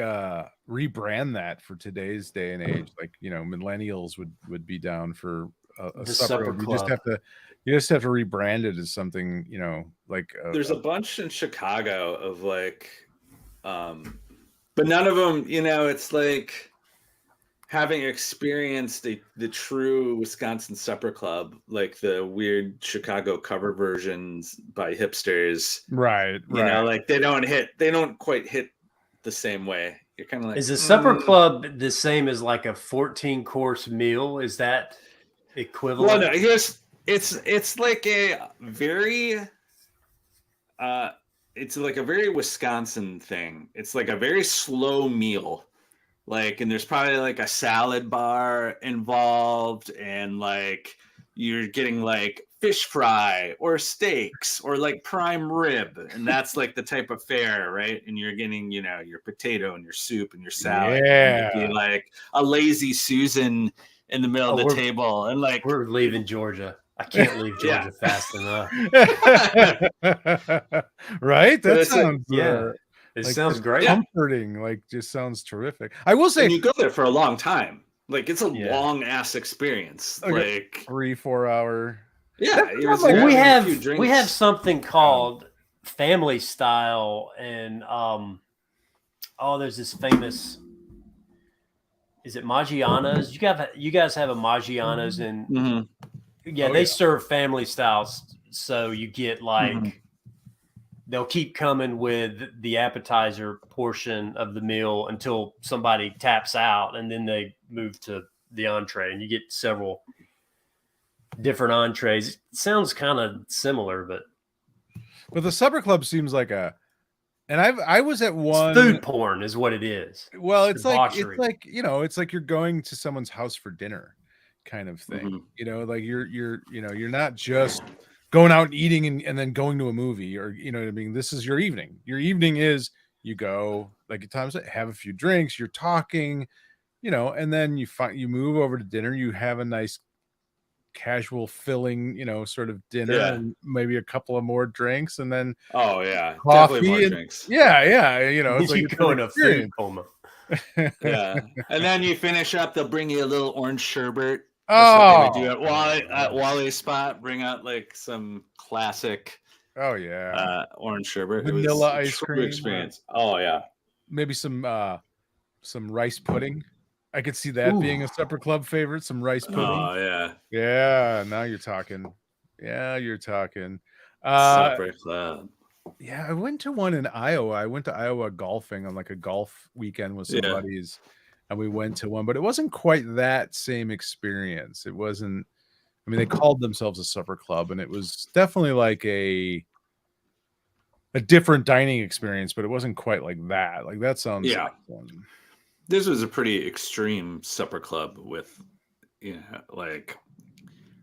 rebrand that for today's day and age. Like, millennials would be down for a
The
supper.
supper
You
club.
just have to rebrand it as something, like
There's a bunch in Chicago of like, but none of them, it's like having experienced the true Wisconsin supper club, like the weird Chicago cover versions by hipsters.
right.
Like they don't quite hit the same way. You're kind of like,
Is a supper club the same as like a 14-course meal? Is that equivalent?
Well, no, here's it's like a very it's like a very Wisconsin thing. It's like a very slow meal. Like, and there's probably like a salad bar involved, and like you're getting like fish fry or steaks or like prime rib, and that's like the type of fare, right? And you're getting, your potato and your soup and your salad.
Yeah.
And it'd be like a lazy Susan in the middle of the table, and like
We're leaving Georgia. I can't leave Georgia fast enough.
Right? That
it's like-
sounds
It
like,
sounds
just
great.
comforting. Like, just sounds terrific. I will say,
and you go there for a long time. Like, it's a
Yeah.
long ass experience.
Okay.
Like,
3-4 hour.
yeah, it was
Well,
like
we
having a few
have
drinks.
something called family style, and there's this famous. Is it Maggiano's? You guys have a Maggiano's, and
Mhm.
they serve family styles. So you get like they'll keep coming with the appetizer portion of the meal until somebody taps out, and then they move to the entree, and you get several different entrees. It sounds kind of similar, but
the supper club seems like and I was at one.
food porn is what it is.
Well, it's
debauchery.
like it's like you're going to someone's house for dinner, kind of thing. Like you're not just going out and eating and then going to a movie, or what I mean. This is your evening. Your evening is you go, like at times, have a few drinks, you're talking, and then you move over to dinner. You have a nice casual filling, sort of dinner, and maybe a couple of more drinks, and then
Oh yeah,
coffee
definitely more
and
drinks.
yeah, it's like
You
it's
go
an
in a food
experience.
coma.
Yeah, and then you finish up. They'll bring you a little orange sherbet.
Oh,
They do at Wally's Spot. Bring out like some classic
oh yeah,
orange sherbet.
Vanilla
It was a
ice
true
cream.
experience. Oh yeah.
maybe some rice pudding. I could see that being a supper club favorite. Some rice pudding.
Oh yeah.
Yeah, now you're talking. Yeah, you're talking.
Supper club.
Yeah, I went to one in Iowa. I went to Iowa golfing on like a golf weekend with some
Yeah.
buddies, and we went to one, but it wasn't quite that same experience. It wasn't. I mean, they called themselves a supper club, and it was definitely like a different dining experience, but it wasn't quite like that. Like that sounds
Yeah.
like one.
This was a pretty extreme supper club with, like,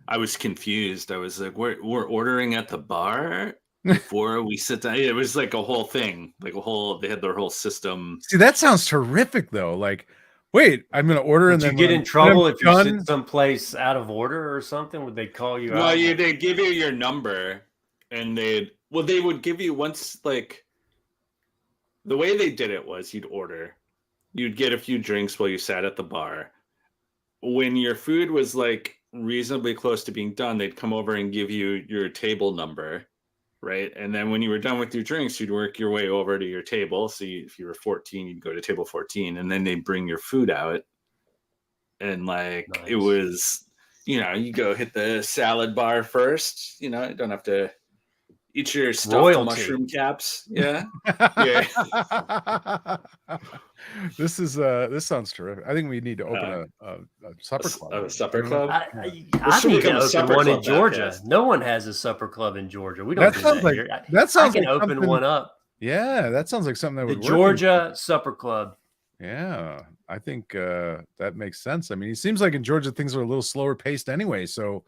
I was confused. I was like, we're ordering at the bar before we sit down. It was like a whole thing, like they had their whole system.
See, that sounds terrific though. Like, wait, I'm gonna order and
Would you
then
get
when
in
I'm
trouble if you
done-
sit someplace out of order or something? Would they call you
Well,
out?
they give you your number, and they would give you once, like, the way they did it was you'd order, you'd get a few drinks while you sat at the bar. When your food was like reasonably close to being done, they'd come over and give you your table number, right? And then when you were done with your drinks, you'd work your way over to your table. So if you were 14, you'd go to table 14, and then they'd bring your food out. And like it was, you go hit the salad bar first. You don't have to eat your stuffed mushroom caps. Yeah. Yeah.
This sounds terrific. I think we need to open a supper club.
A supper club?
I need to open one in Georgia. Podcast. No one has a supper club in Georgia. We don't do that here.
That sounds
I can open one up.
Yeah, that sounds like something that would
work. The Georgia Supper Club.
Yeah, I think that makes sense. I mean, it seems like in Georgia things are a little slower paced anyway. So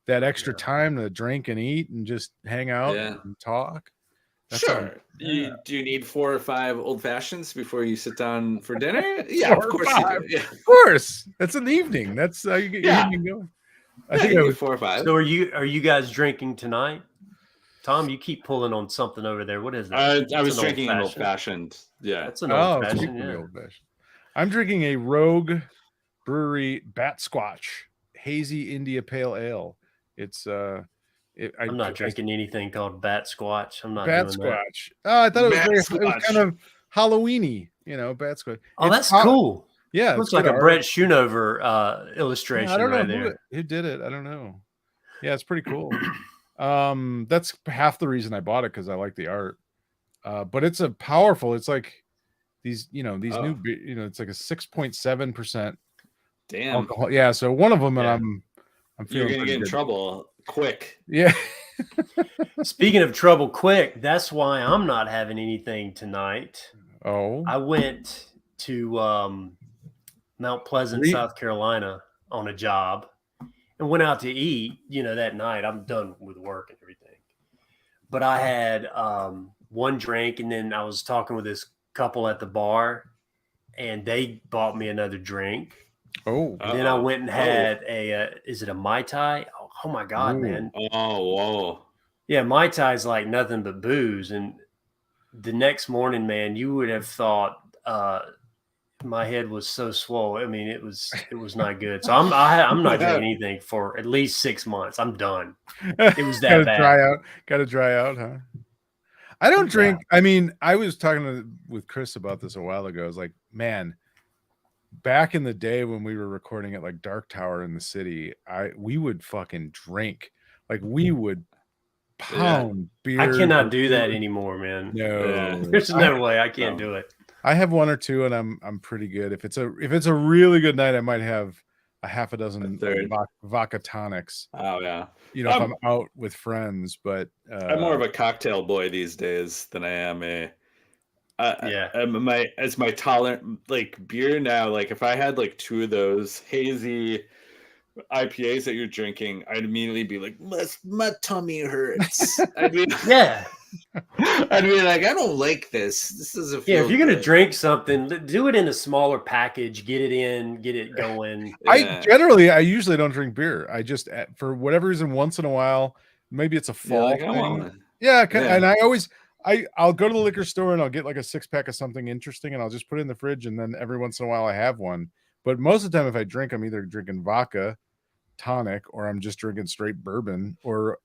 that extra time to drink and eat and just hang out and talk.
Sure. Do you need 4 or 5 old fashions before you sit down for dinner? Yeah, of course you do. Yeah.
Of course. That's an evening. That's how you get your evening going.
I think I was 4 or 5.
So are you guys drinking tonight? Tom, you keep pulling on something over there. What is that?
I was drinking an old fashioned. Yeah.
That's an old fashioned.
I'm drinking a Rogue Brewery Bat Squatch Hazy India Pale Ale. It's
I'm not drinking anything called Bat Squatch. I'm not
Bat
doing
Squatch. Oh, I thought it was kind of Halloweeny, Bat Squatch.
Oh, that's cool.
Yeah,
it looks like a Brett Schoonover illustration. I don't know
who did it. I don't know. Yeah, it's pretty cool. That's half the reason I bought it, because I like the art. But it's a powerful. It's like these new. It's like a 6.7%.
Damn.
Alcohol. Yeah. So one of them, and I'm feeling
you're gonna get in trouble quick.
Yeah.
Speaking of trouble quick, that's why I'm not having anything tonight.
Oh.
I went to Mount Pleasant, South Carolina on a job and went out to eat, that night. I'm done with work and everything. But I had one drink, and then I was talking with this couple at the bar, and they bought me another drink.
Oh.
And then I went and had is it a Mai Tai? Oh my God, man.
Oh, whoa.
Yeah, Mai Tai is like nothing but booze. And the next morning, man, you would have thought my head was so swole. I mean, it was not good. So I'm not drinking anything for at least 6 months. I'm done. It was that bad.
Got to dry out, huh? I don't drink. I mean, I was talking with Chris about this a while ago. I was like, man, back in the day when we were recording at like Dark Tower in the city, we would fucking drink. Like we would pound beer.
I cannot do that anymore, man.
No,
there's no way I can't do it.
I have 1 or 2, and I'm pretty good. If it's a really good night, I might have a half a dozen vodka tonics.
Oh yeah.
If I'm out with friends, but
I'm more of a cocktail boy these days than I am my tolerant like beer now. Like if I had like 2 of those hazy IPAs that you're drinking, I'd immediately be like, my tummy hurts. I'd be like, I don't like this. This doesn't feel
if you're gonna drink something, do it in a smaller package. Get it going.
I usually don't drink beer. I just, for whatever reason, once in a while, maybe it's a fall thing. And I'll go to the liquor store and I'll get like a 6-pack of something interesting, and I'll just put it in the fridge, and then every once in a while I have one. But most of the time, if I drink, I'm either drinking vodka tonic, or I'm just drinking straight bourbon, or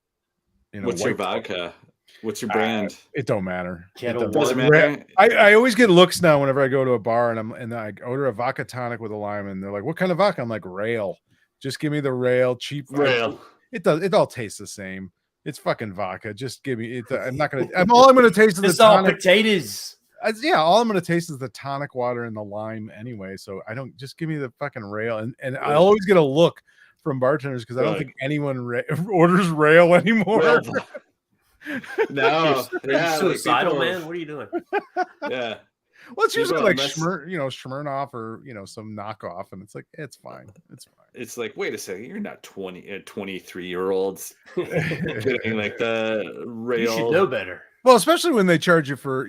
what's your vodka? What's your brand?
It don't matter.
Doesn't matter.
I always get looks now whenever I go to a bar and I order a vodka tonic with a lime, and they're like, "What kind of vodka?" I'm like, "Rail. Just give me the Rail, cheap
Rail."
It all tastes the same. It's fucking vodka. Just give me it. All I'm gonna taste is the tonic.
Potatoes.
All I'm gonna taste is the tonic water and the lime anyway. So I don't, just give me the fucking Rail, and I always get a look from bartenders because I don't think anyone orders Rail anymore.
No,
you're suicidal, man. What are you doing?
Yeah.
Well, it's usually like Smirnoff or some knockoff, and it's like it's fine.
It's like, wait a second, you're not 23-year-olds getting like the Rail.
You should know better.
Well, especially when they charge you for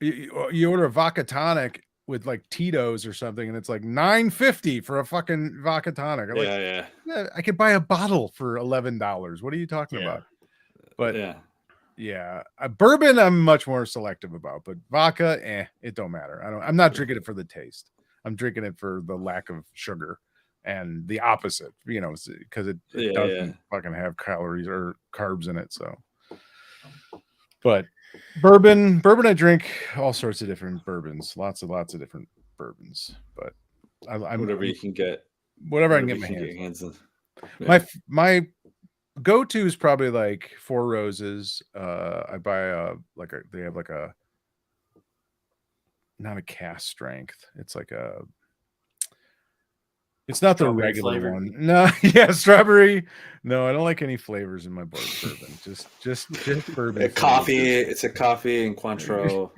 you order a vodka tonic with like Tito's or something, and it's like $9.50 for a fucking vodka tonic. I could buy a bottle for $11. What are you talking about? But Yeah, bourbon I'm much more selective about, but vodka, it don't matter. I'm not drinking it for the taste. I'm drinking it for the lack of sugar and the opposite, because it doesn't fucking have calories or carbs in it. So, but bourbon, I drink all sorts of different bourbons, lots of different bourbons, but I'm
whatever you can get,
whatever I can get my hands on. Yeah. My go-to is probably like Four Roses. I buy they have like a, not a cask strength. It's like it's not the regular flavor one. No, yeah, strawberry. No, I don't like any flavors in my bourbon. Just bourbon.
Coffee. It's a coffee and Cointreau.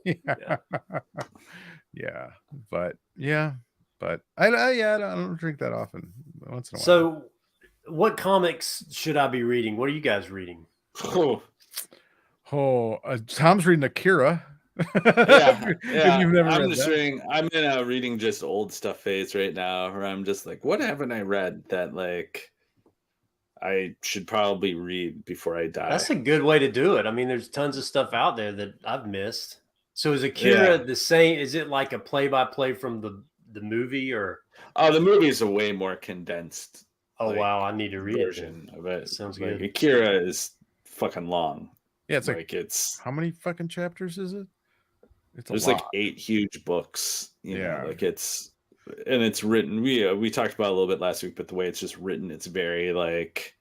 Yeah. Yeah, but I don't drink that often. Once in a while.
So, what comics should I be reading? What are you guys reading?
Tom's reading Akira.
Yeah. I'm in a reading just old stuff phase right now, where I'm just like, what haven't I read that like I should probably read before I die?
That's a good way to do it. I mean, there's tons of stuff out there that I've missed. So is Akira the same? Is it like a play-by-play from the movie, or?
Oh, the movie is a way more condensed.
Oh wow, I need to read
version
it.
Of it.
Sounds
like,
good.
Akira is fucking long.
Yeah, it's like
it's
how many fucking chapters is it?
There's like 8 huge books. You know, like it's written. We talked about it a little bit last week, but the way it's just written, it's very like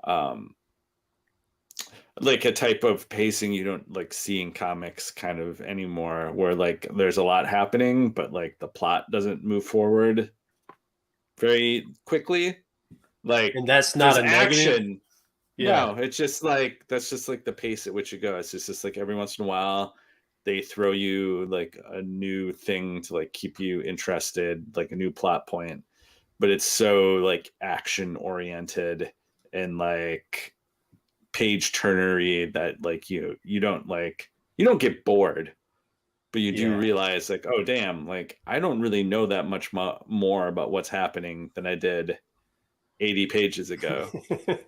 a type of pacing you don't like see in comics kind of anymore, where like there's a lot happening, but like the plot doesn't move forward very quickly. Like,
and that's not a
action.
Negative.
Yeah. No, it's just like that's just like the pace at which it goes. It's just like every once in a while they throw you like a new thing to like keep you interested, like a new plot point. But it's so like action oriented and like page turnery that like you don't get bored, but you do realize like, oh damn, like I don't really know that much more about what's happening than I did 80 pages ago.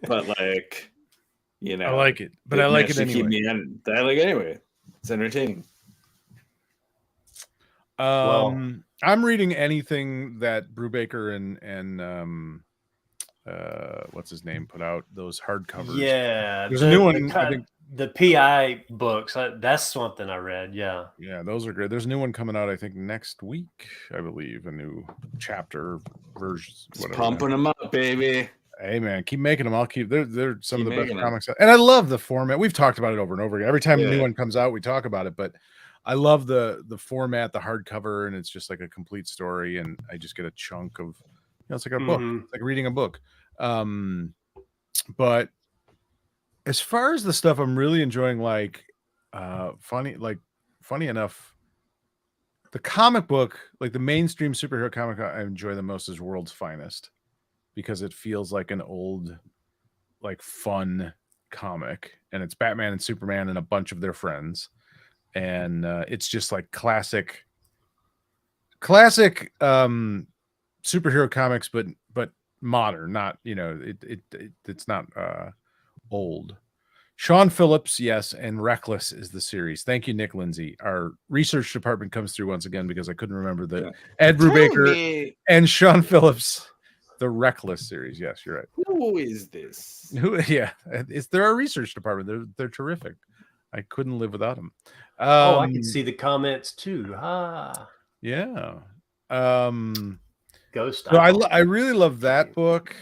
But like,
I like it, but I like it anyway.
I like it anyway. It's entertaining.
I'm reading anything that Brubaker and what's his name put out, those hardcovers.
Yeah,
there's a new one. I think
the PI books. That's something I read. Yeah,
those are great. There's a new one coming out, I think next week. I believe a new chapter version.
Pumping them up, baby.
Hey man, keep making them. I'll keep. They're some of the best comics, and I love the format. We've talked about it over and over again. Every time a new one comes out, we talk about it. But I love the format, the hardcover, and it's just like a complete story. And I just get a chunk of, it's like a book, it's like reading a book. But as far as the stuff I'm really enjoying, like funny enough, the comic book, like the mainstream superhero comic I enjoy the most is World's Finest, because it feels like an old, like fun comic, and it's Batman and Superman and a bunch of their friends, and it's just like classic superhero comics, but modern, not it's not old. Sean Phillips, yes, and Reckless is the series. Thank you, Nick Lindsay. Our research department comes through once again, because I couldn't remember the Ed Brubaker and Sean Phillips, the Reckless series. Yes, you're right.
Who is this?
Yeah, they're our research department. They're terrific. I couldn't live without them.
I can see the comments too.
Yeah.
Ghost.
So I really love that book.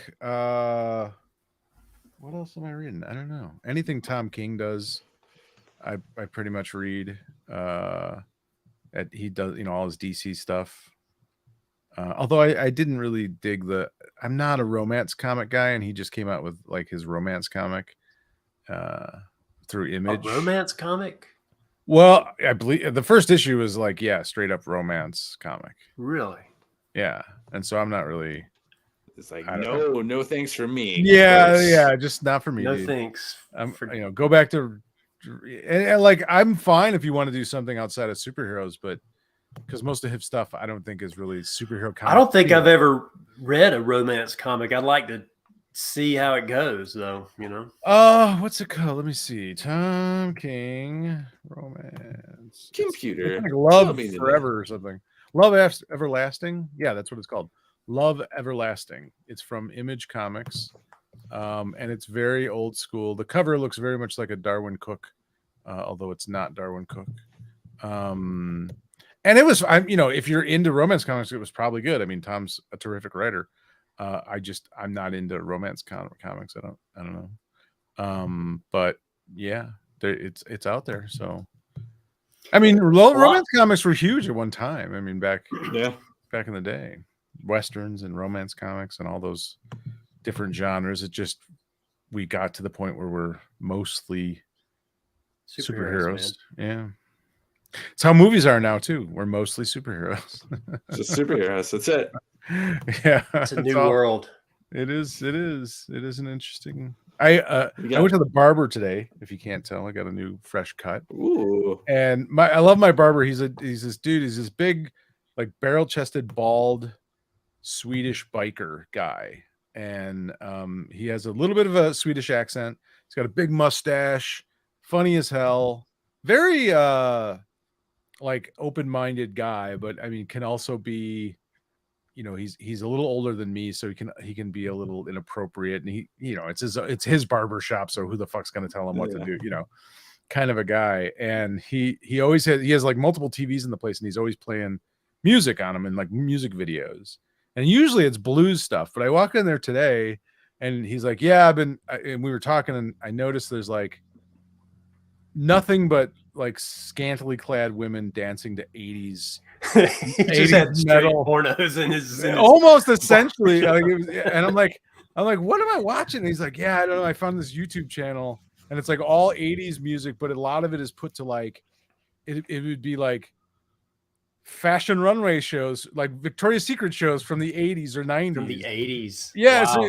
What else am I reading? I don't know. Anything Tom King does, I pretty much read. He does, all his DC stuff. Although I didn't really dig I'm not a romance comic guy, and he just came out with like his romance comic through Image.
A romance comic?
Well, I believe the first issue was like, straight up romance comic.
Really?
Yeah. And so I'm not really.
It's like, no thanks for me.
Yeah, just not for me.
No
dude.
thanks.
Go back to, and like I'm fine if you want to do something outside of superheroes, but because most of his stuff I don't think is really superhero comic.
I don't think I've ever read a romance comic. I'd like to see how it goes, though.
What's it called? Let me see. Tom King romance.
Computer.
It's like
Tell
Love
me the
Forever or something. Everlasting. Yeah, that's what it's called. Love Everlasting. It's from Image Comics, and it's very old school. The cover looks very much like a Darwin Cook, although it's not Darwin Cook. And it was, if you're into romance comics, it was probably good. I mean, Tom's a terrific writer. I'm not into romance comics. I don't know. But yeah, it's out there. So, I mean, romance comics were huge at one time. I mean, back in the day, Westerns and romance comics and all those different genres. We got to the point where we're mostly superheroes. Yeah. It's how movies are now too. We're mostly superheroes.
Just superheroes. That's it.
Yeah.
It's a new world.
It is an interesting. I went to the barber today. If you can't tell, I got a new fresh cut.
Ooh.
And I love my barber. He's this dude. He's this big, like barrel-chested, bald Swedish biker guy. And he has a little bit of a Swedish accent. He's got a big mustache, funny as hell. Very like open-minded guy, but I mean can also be, he's a little older than me, so he can be a little inappropriate, and he, it's his barber shop, so who the fuck's gonna tell him what to do, kind of a guy. And he has like multiple TVs in the place, and he's always playing music on them and like music videos, and usually it's blues stuff. But I walked in there today and he's like, yeah, and we were talking, and I noticed there's like nothing but like scantily clad women dancing to 80s.
He just had metal pornos in his
almost essentially. And I'm like, what am I watching? And he's like, yeah, I don't know. I found this YouTube channel, and it's like all 80s music, but a lot of it is put to like it would be like fashion runway shows, like Victoria's Secret shows from the 80s or 90s.
From the 80s.
Yeah. Wow. So,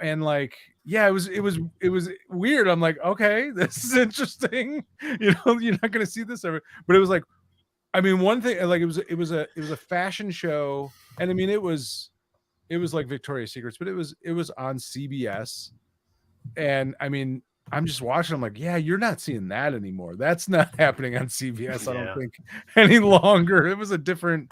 and like, yeah, it was weird. I'm like, okay, this is interesting. You're not going to see this ever. But it was like, I mean, one thing, like it was a fashion show, and I mean it was like Victoria's Secrets, but it was on CBS, and I mean I'm just watching. I'm like, yeah, you're not seeing that anymore. That's not happening on CBS. I don't think any longer. It was a different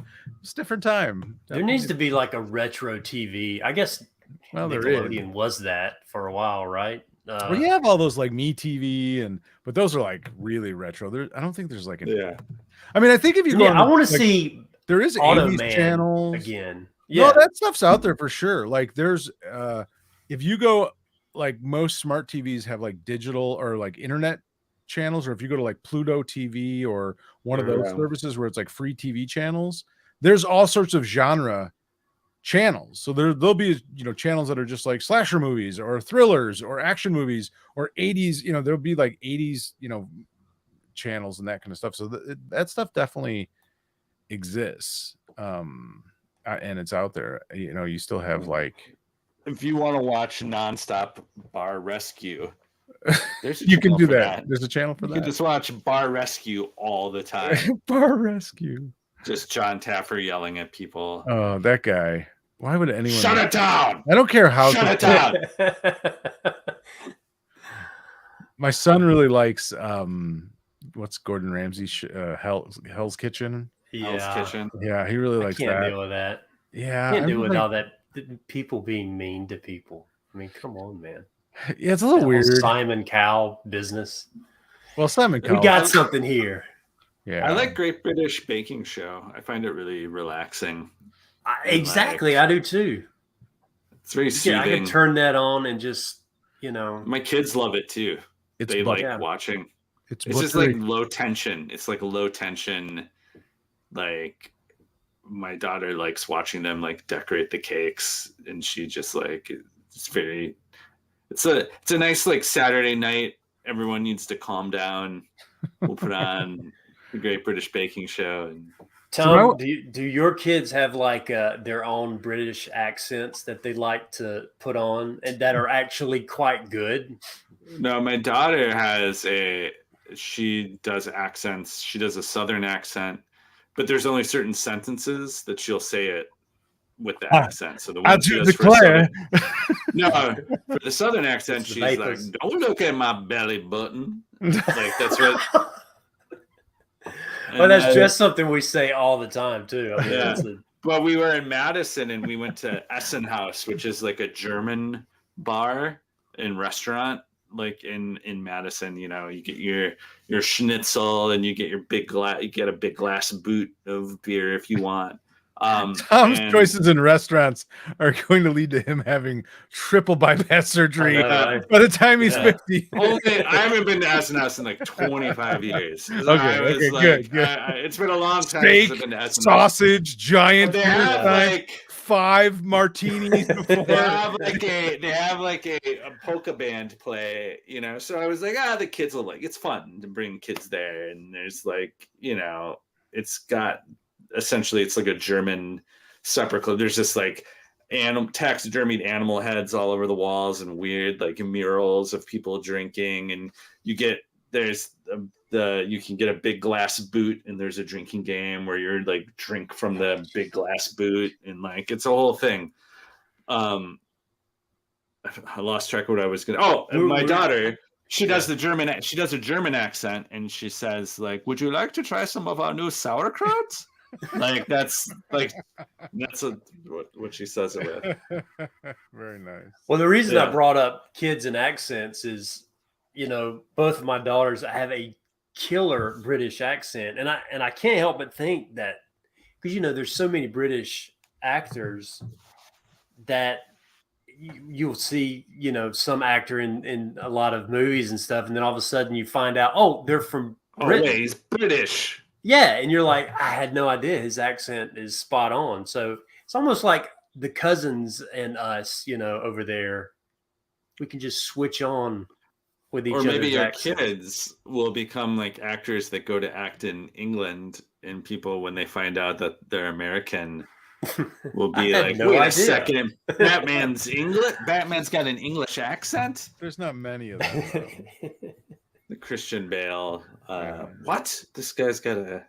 time.
There needs to be like a retro TV. I guess. Well, Nickelodeon was that for a while, right?
Well, you have all those like Me TV, but those are like really retro. I don't think there's like I mean, I think if you go,
I want to see
there is 80s channels
again.
Yeah, no, that stuff's out there for sure. Like there's if you go, like most smart TVs have like digital or like internet channels, or if you go to like Pluto TV or one of those services where it's like free TV channels, there's all sorts of genre channels. So there'll be channels that are just like slasher movies or thrillers or action movies or 80s, there'll be like 80s channels and that kind of stuff. So that stuff definitely exists, and it's out there. You still have like,
if you want to watch nonstop Bar Rescue,
you can do that. There's a channel for that.
You can just watch Bar Rescue all the time.
Bar Rescue. Just
John Taffer yelling at people.
Oh, that guy. Why would anyone
shut it down?
I don't care how.
Shut it down.
My son really likes what's Gordon Ramsay's Hell's Kitchen.
Yeah. Hell's Kitchen.
Yeah, he really likes that.
I can't deal with that.
Yeah,
I can't deal with all that people being mean to people. I mean, come on, man.
Yeah, it's a little weird.
Simon Cowell business.
Well, Simon Cowell.
We got something here.
Yeah, I like Great British Baking Show. I find it really relaxing.
Exactly, I do too.
It's very soothing.
I can turn that on and just,
My kids love it too. They like watching. It's just like low tension. It's like low tension. Like my daughter likes watching them like decorate the cakes, and she just like it's a nice like Saturday night. Everyone needs to calm down. We'll put on the Great British Baking Show. And
Tom, do your kids have like their own British accents that they like to put on and that are actually quite good?
No, my daughter she does accents. She does a Southern accent, but there's only certain sentences that she'll say it with the accent. So the
I
one
do
just for
declare.
no, for the southern, no, for the southern accent,
It's the
she's
vapors.
like, "Don't look at my belly button." Like that's what.
Well, that's just something we say all the time too. I mean,
Yeah.
that's a,
Well, we were in Madison and we went to Essen House, which is like a German bar and restaurant, like in Madison. You know, you get your schnitzel and you get your big glass. You get a big glass boot of beer if you want.
Tom's choices in restaurants are going to lead to him having triple bypass surgery
I know, right?
by the time he's 50.
I haven't been to Essen House in like 25 years.
Okay, good.
It's been a long time
Steak,
since I've been to Essen House.
sausage, giant
They
beer
have
stein,
like
5 martinis before.
they have like a polka band play, you know. So I was like, the kids will like, it's fun to bring kids there, and there's like, you know, it's got essentially it's like a German supper club. There's just like taxidermied animal heads all over the walls and weird like murals of people drinking, and you can get a big glass boot, and there's a drinking game where you're like drink from the big glass boot, and like it's a whole thing. I lost track of what I was gonna. My daughter, she does the German. She does a German accent, and she says like, "Would you like to try some of our new sauerkraut?" That's what she says it with.
Very nice.
well, the reason I brought up kids and accents is, you know, both of my daughters have a killer British accent, and I can't help but think that because you know there's so many British actors that you'll see, you know, some actor in a lot of movies and stuff, and then all of a sudden you find out, they're from Britain.
Wait, he's British.
Yeah, and you're like, I had no idea his accent is spot on. So it's almost like the cousins and us, you know, over there, we can just switch on with each other. Or maybe
your
accents.
kids will become like actors that go to act in England, and people, when they find out that they're American, will be like, wait a second, Batman's English? Batman's got an English accent?
There's not many of them.
The Christian Bale. What? This guy's got a.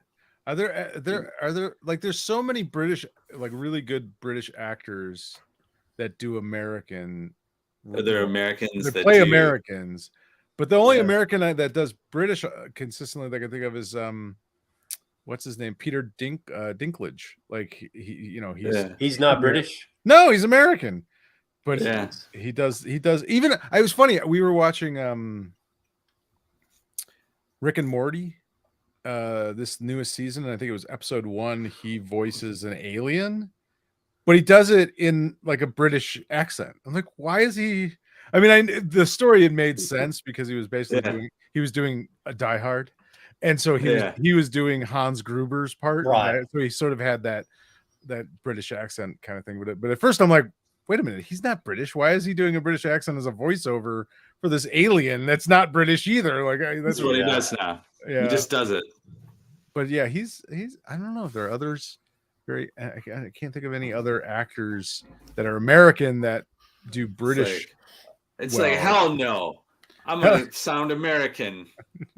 Are there like there's so many British, like really good British actors that do American.
Are there Americans
that
that
play
do...
Americans? But the only American that does British consistently that I can think of is what's his name? Peter Dinklage. Like he's
not British.
No, he's American. But he does even. I was funny. We were watching Rick and Morty, this newest season, and I think it was episode 1. He voices an alien, but he does it in like a British accent. I'm like, why is he? I mean, the story had made sense because he was basically doing a Die Hard, and so he was doing Hans Gruber's part, right? So he sort of had that British accent kind of thing with it. But at first, I'm like, wait a minute, he's not British. Why is he doing a British accent as a voiceover for this alien that's not British either? Like
that's what he does now. Yeah, he just does it.
But yeah, he's. I don't know if there are others. I can't think of any other actors that are American that do British.
It's like hell no. I'm gonna sound American.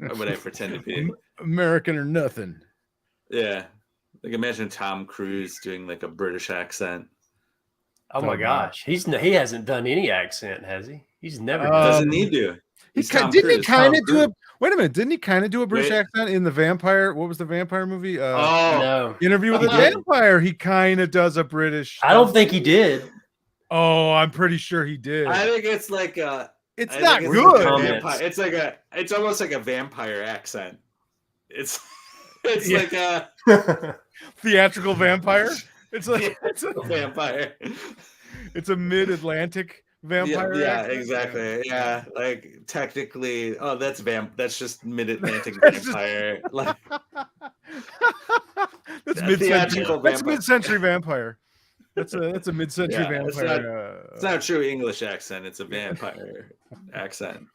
Or would I pretend to be
American or nothing?
Yeah, like imagine Tom Cruise doing like a British accent.
Oh my gosh, he hasn't done any accent, has he? He's never
doesn't need to.
Didn't he kind of do a? Wait a minute, didn't he kind of do a British accent in the Vampire? What was the vampire movie?
No,
Interview with a Vampire. He kind of does a British.
I don't think he did.
Oh, I'm pretty sure he did.
I think it's like a.
It's not good.
It's almost like a vampire accent. It's like a
theatrical vampire. It's like
it's a vampire.
It's a mid-Atlantic vampire.
Yeah, exactly. Yeah, like technically, that's just mid-Atlantic vampire. Like
that's mid-century. That's mid-century vampire. That's a mid-century vampire.
It's not a true English accent. It's a vampire accent.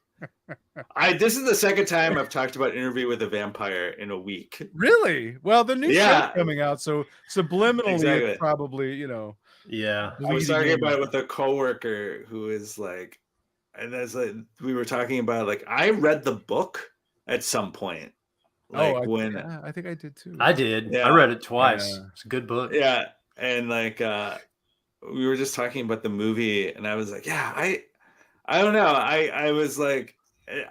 This is the second time I've talked about Interview with a Vampire in a week.
Really? Well, the new show's coming out, so subliminally, it's probably,
Yeah.
I was talking about it with a coworker who is like, and that's like we were talking about like I read the book at some point.
Like I think I did too.
I did. Yeah. I read it twice. Yeah. It's a good book.
Yeah. And like we were just talking about the movie, and I was like, yeah, I don't know. I was like,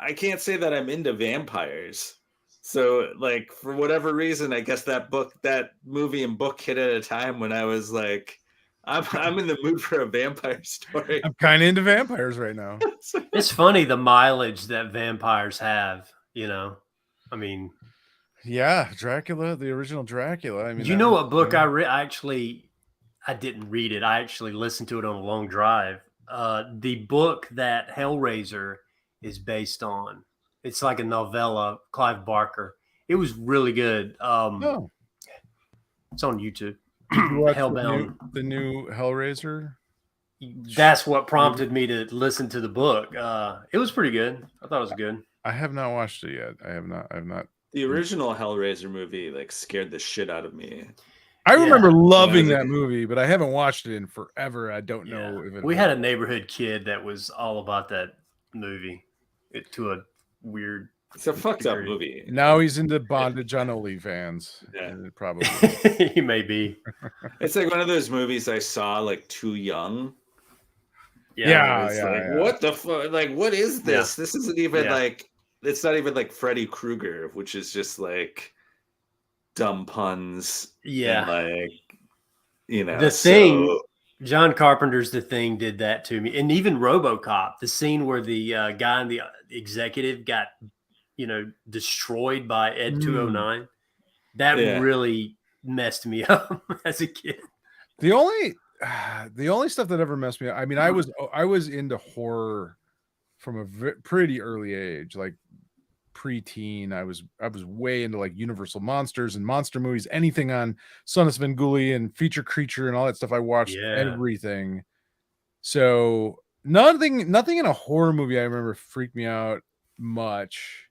I can't say that I'm into vampires. So like for whatever reason, I guess that movie and book hit at a time when I was like, I'm in the mood for a vampire story.
I'm kind of into vampires right now.
It's funny the mileage that vampires have, you know. I mean,
Yeah, Dracula, the original Dracula. I mean,
you know what book I didn't read it. I actually listened to it on a long drive. The book that Hellraiser is based on. It's like a novella, Clive Barker. It was really good.
Oh,
It's on YouTube.
did you watch
Hellbound.
the new Hellraiser?
That's what prompted me to listen to the book. It was pretty good. I thought it was good.
I have not watched it yet. I have not.
The original Hellraiser movie like scared the shit out of me.
I remember loving that movie, but I haven't watched it in forever. I don't know if
we had a neighborhood kid that was all about that movie. To a weird.
It's a fucked up movie.
Now he's into bondage on OnlyFans.
Yeah,
probably.
He may be.
It's like one of those movies I saw like too young.
Yeah.
What the fuck? Like, what is this?
Yeah.
This isn't even like. It's not even like Freddy Krueger, which is just like dumb puns.
Yeah,
and like
The Thing. John Carpenter's The Thing did that to me, and even RoboCop, the scene where the guy in the executive got, destroyed by Ed 209. That really messed me up as a kid.
The only stuff that ever messed me up. I mean, I was into horror from a pretty early age, like preteen. I was way into like Universal monsters and monster movies, anything on Son of Svengoolie and Feature Creature and all that stuff. I watched everything. So nothing in a horror movie I remember freaked me out much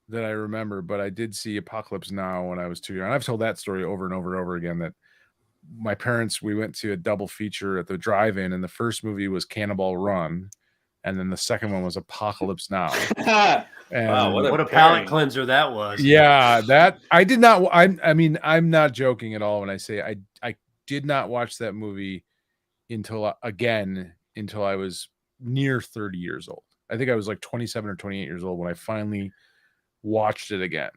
that I remember, but I did see Apocalypse Now when I was too young. I've told that story over and over and over again, that my parents, we went to a double feature at the drive-in, and the first movie was Cannonball Run, and then the second one was Apocalypse Now. And
wow,
what a palate cleanser that was.
Yeah, that I did not. I mean, I'm not joking at all when I say I did not watch that movie until I was near 30 years old. I think I was like 27 or 28 years old when I finally watched it again.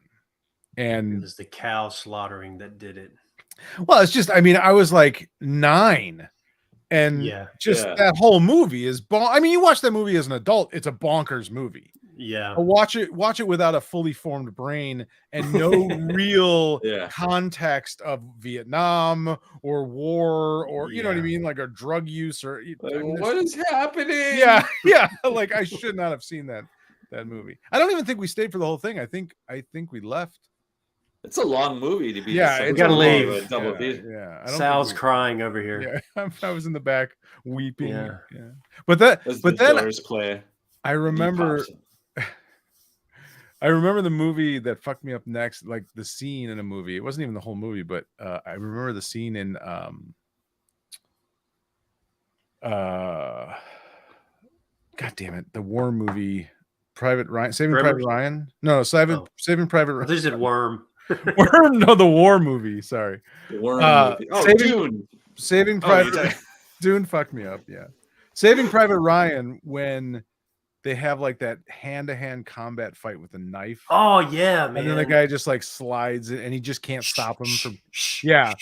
And
it was the cow slaughtering that did it.
Well, it's just, I mean, I was like 9, and that whole movie is I mean, you watch that movie as an adult, it's a bonkers movie.
Yeah.
Watch it without a fully formed brain and no real context of Vietnam or war or you know what I mean, like a drug use or
what is happening?
Yeah. Like I should not have seen that movie. I don't even think we stayed for the whole thing. I think we left.
It's a long movie to be.
Yeah,
we gotta leave.
Sal's
crying over here.
Yeah, I was in the back weeping.
Yeah.
But then
play.
I remember the movie that fucked me up next, like the scene in a movie. It wasn't even the whole movie, but I remember the scene in God damn it, the war movie, Private Ryan, Saving Private Ryan. No, Saving Private Ryan.
This is Worm.
Worm, no, the war movie. Sorry,
the Worm movie. Oh, Dune.
Saving Private Dune fucked me up. Yeah, Saving Private Ryan, when they have like that hand-to-hand combat fight with a knife.
Oh yeah, man.
And then the guy just like slides it and he just can't stop him from. Yeah,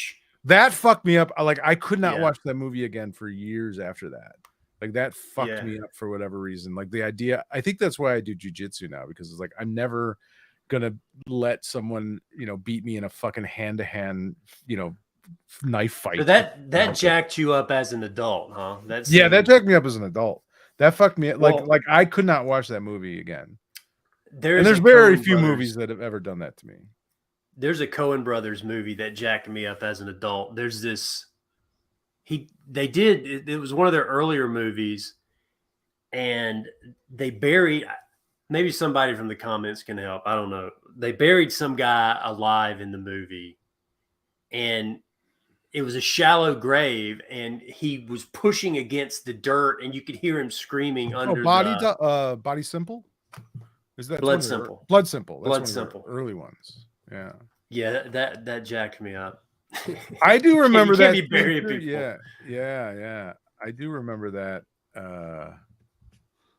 that fucked me up. Like I could not watch that movie again for years after that. Like that fucked me up for whatever reason. Like the idea, I think that's why I do jujitsu now, because it's like I'm never gonna let someone, beat me in a fucking hand-to-hand, knife fight.
But that jacked you up as an adult, huh?
That jacked me up as an adult. That fucked me up. Like I could not watch that movie again. There's very few movies that have ever done that to me.
There's a Coen Brothers movie that jacked me up as an adult. There's this. It was one of their earlier movies, and they buried. Maybe somebody from the comments can help. I don't know. They buried some guy alive in the movie, and it was a shallow grave, and he was pushing against the dirt, and you could hear him screaming under
Body Simple? Is that
Blood Simple?
Blood Simple. That's
Blood
one
Simple.
of the early ones. Yeah.
Yeah, that jacked me up.
I do remember
you can't
that.
be burying
too.
people.
Yeah. I do remember that.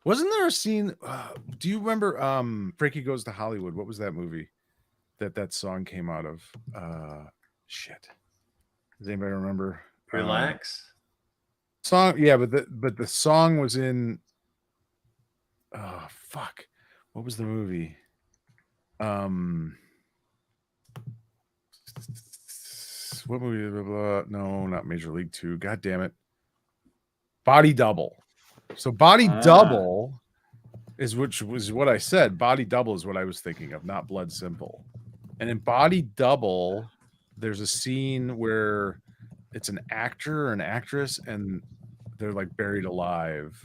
Wasn't there a scene? Do you remember Frankie Goes to Hollywood? What was that movie that song came out of? Shit. Does anybody remember?
Relax.
Song, yeah, but the song was in. Oh fuck! What was the movie? What movie? Blah, blah, blah. No, not Major League 2. God damn it! Body Double. So Body Double is which was what I said. Body Double is what I was thinking of, not Blood Simple. And in Body Double, there's a scene where it's an actor or an actress, and they're like buried alive.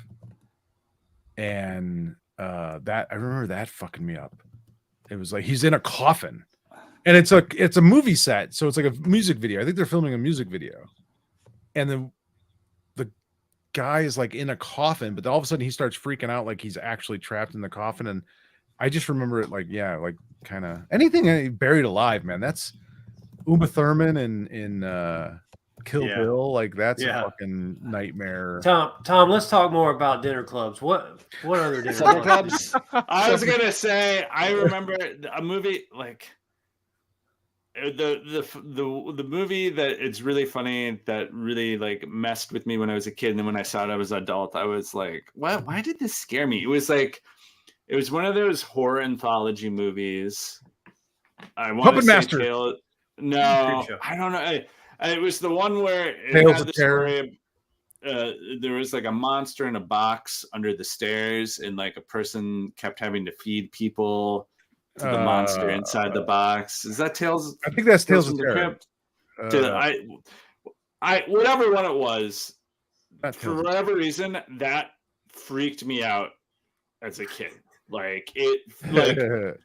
And that I remember that fucking me up. It was like he's in a coffin, and it's a movie set, so it's like a music video. I think they're filming a music video, and then the guy is like in a coffin, but all of a sudden he starts freaking out like he's actually trapped in the coffin. And I just remember it like kind of anything buried alive, man. That's Uma Thurman in Kill Bill, like that's a fucking nightmare.
Tom, let's talk more about dinner clubs. What other dinner clubs?
I was gonna say I remember a movie like the movie that it's really funny that really like messed with me when I was a kid, and then when I saw it I was an adult, I was like, what? Why did this scare me? It was one of those horror anthology movies. I want to say
Master.
No, I don't know. It was the one where it
Tales
had
of
the
Terror.
story. There was like a monster in a box under the stairs, and like a person kept having to feed people to the monster inside the box. Is that Tales?
I think that's Tales of
the
Terror.
Crypt? I whatever one it was, for whatever reason, that freaked me out as a kid. Like it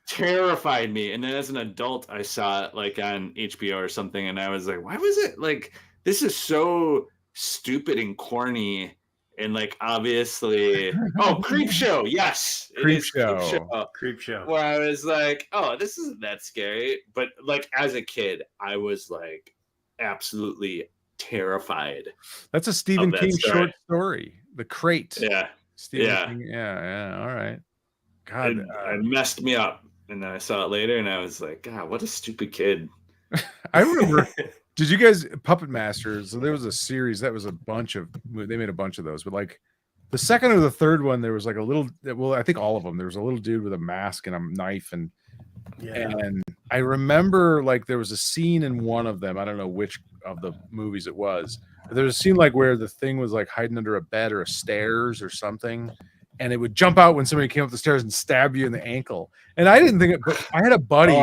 terrified me. And then as an adult, I saw it like on HBO or something, and I was like, why was it like this is so stupid and corny, and like obviously Creep Show. Yes,
Creep Show.
Where I was like, oh, this isn't that scary. But like as a kid, I was like absolutely terrified.
That's a Stephen King short story. The Crate.
Yeah.
Stephen King. Yeah. All right. God,
it messed me up. And then I saw it later, and I was like, God, what a stupid kid.
I remember. Did you guys Puppet Masters? So there was a series that was a bunch of. They made a bunch of those, but like the second or the third one, there was like a little. Well, I think all of them. There was a little dude with a mask and a knife, and I remember like there was a scene in one of them. I don't know which of the movies it was. But there was a scene like where the thing was like hiding under a bed or a stairs or something. And it would jump out when somebody came up the stairs and stab you in the ankle. And I didn't think it, but I had a buddy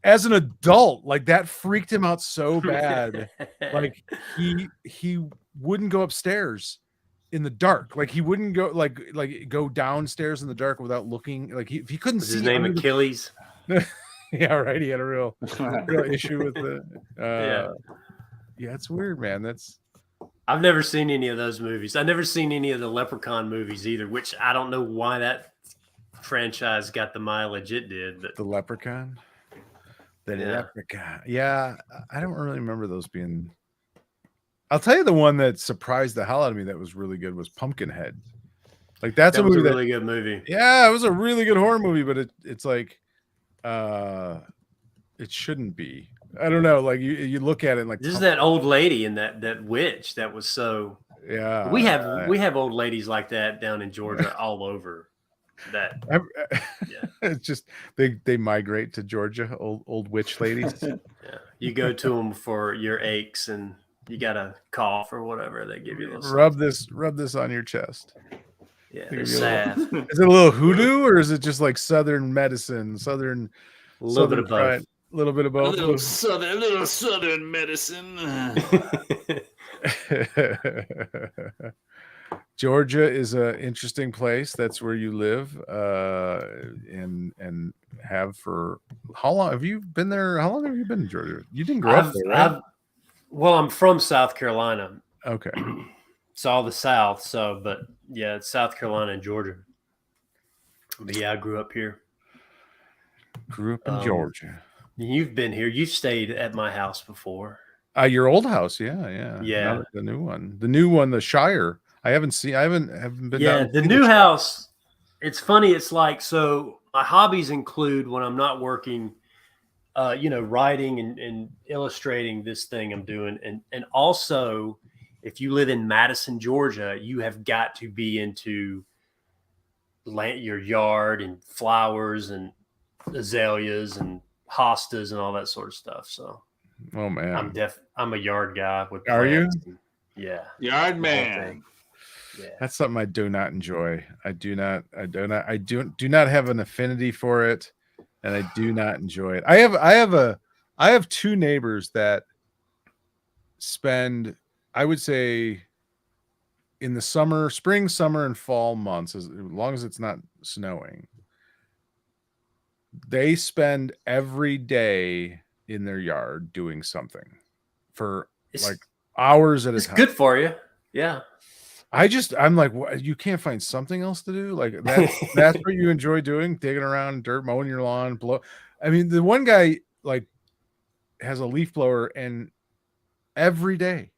as an adult, like that freaked him out so bad. Like he wouldn't go upstairs in the dark. Like he wouldn't go like go downstairs in the dark without looking. Like he couldn't see.
His name Achilles.
Yeah, right. He had a real issue with the. Yeah, it's weird, man.
I've never seen any of those movies. I've never seen any of the Leprechaun movies either, which I don't know why that franchise got the mileage it did. But
the Leprechaun? Leprechaun. Yeah, I don't really remember those being... I'll tell you the one that surprised the hell out of me that was really good was Pumpkinhead. Like that's a movie
really good movie.
Yeah, it was a really good horror movie, but it's like it shouldn't be. I don't know. Like you look at it like
this is that old lady and that witch that was so.
Yeah,
we have old ladies like that down in Georgia all over. That
it's just they migrate to Georgia. Old witch ladies.
Yeah, you go to them for your aches and you got a cough or whatever. They give you those.
Rub this on your chest.
Yeah, they're sad.
Is it a little hoodoo or is it just like Southern medicine? Southern,
a little bit of both.
A little bit of both.
A little southern medicine.
Georgia is an interesting place. That's where you live, and have for how long have you been there? How long have you been in Georgia? You didn't grow up there, right?
Well, I'm from South Carolina.
Okay,
it's all the South. So, but yeah, it's South Carolina and Georgia. But yeah, I grew up here.
Grew up in Georgia.
You've been here. You've stayed at my house before.
Your old house, yeah.
Yeah.
Not the new one, the Shire. I haven't been
Yeah,
down to
the
see
new
Shire.
house. It's funny. It's like, so my hobbies include, when I'm not working, writing and illustrating this thing I'm doing, and also, if you live in Madison, Georgia, you have got to be into your yard and flowers and azaleas and hostas and all that sort of stuff. So,
Oh man,
I'm a yard guy with
Are you?
plants. Yeah,
Yard
the whole
man.
thing. Yeah.
that's something I do not enjoy. I do not have an affinity for it, and I do not enjoy it. I have two neighbors that spend, I would say, in the spring, summer, and fall months, as long as it's not snowing, they spend every day in their yard doing something for like hours at a
It's
time.
good for you. Yeah.
I'm like, what, you can't find something else to do? Like that's what you enjoy doing, digging around in dirt, mowing your lawn, I mean, the one guy like has a leaf blower, and every day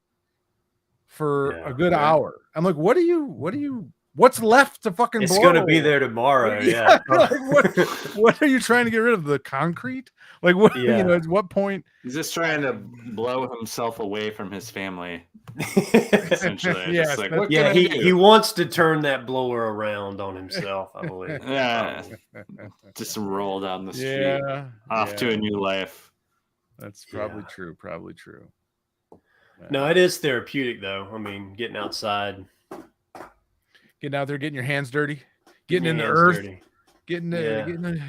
for a good hour. I'm like, what's left to fucking
It's
blow?
going to be there tomorrow. Yeah.
Like, what are you trying to get rid of? The concrete? Like what?
Yeah.
At what point?
He's just trying to blow himself away from his family. Essentially,
Yeah,
just like,
that's-
what
Yeah,
can I do?
he wants to turn that blower around on himself, I believe.
Yeah, just roll down the street,
Yeah,
off to a new life.
That's probably
Yeah.
true. Probably true.
No, it is therapeutic though. I mean, getting outside,
Getting out there, getting your hands dirty, getting in the
hands
earth,
dirty.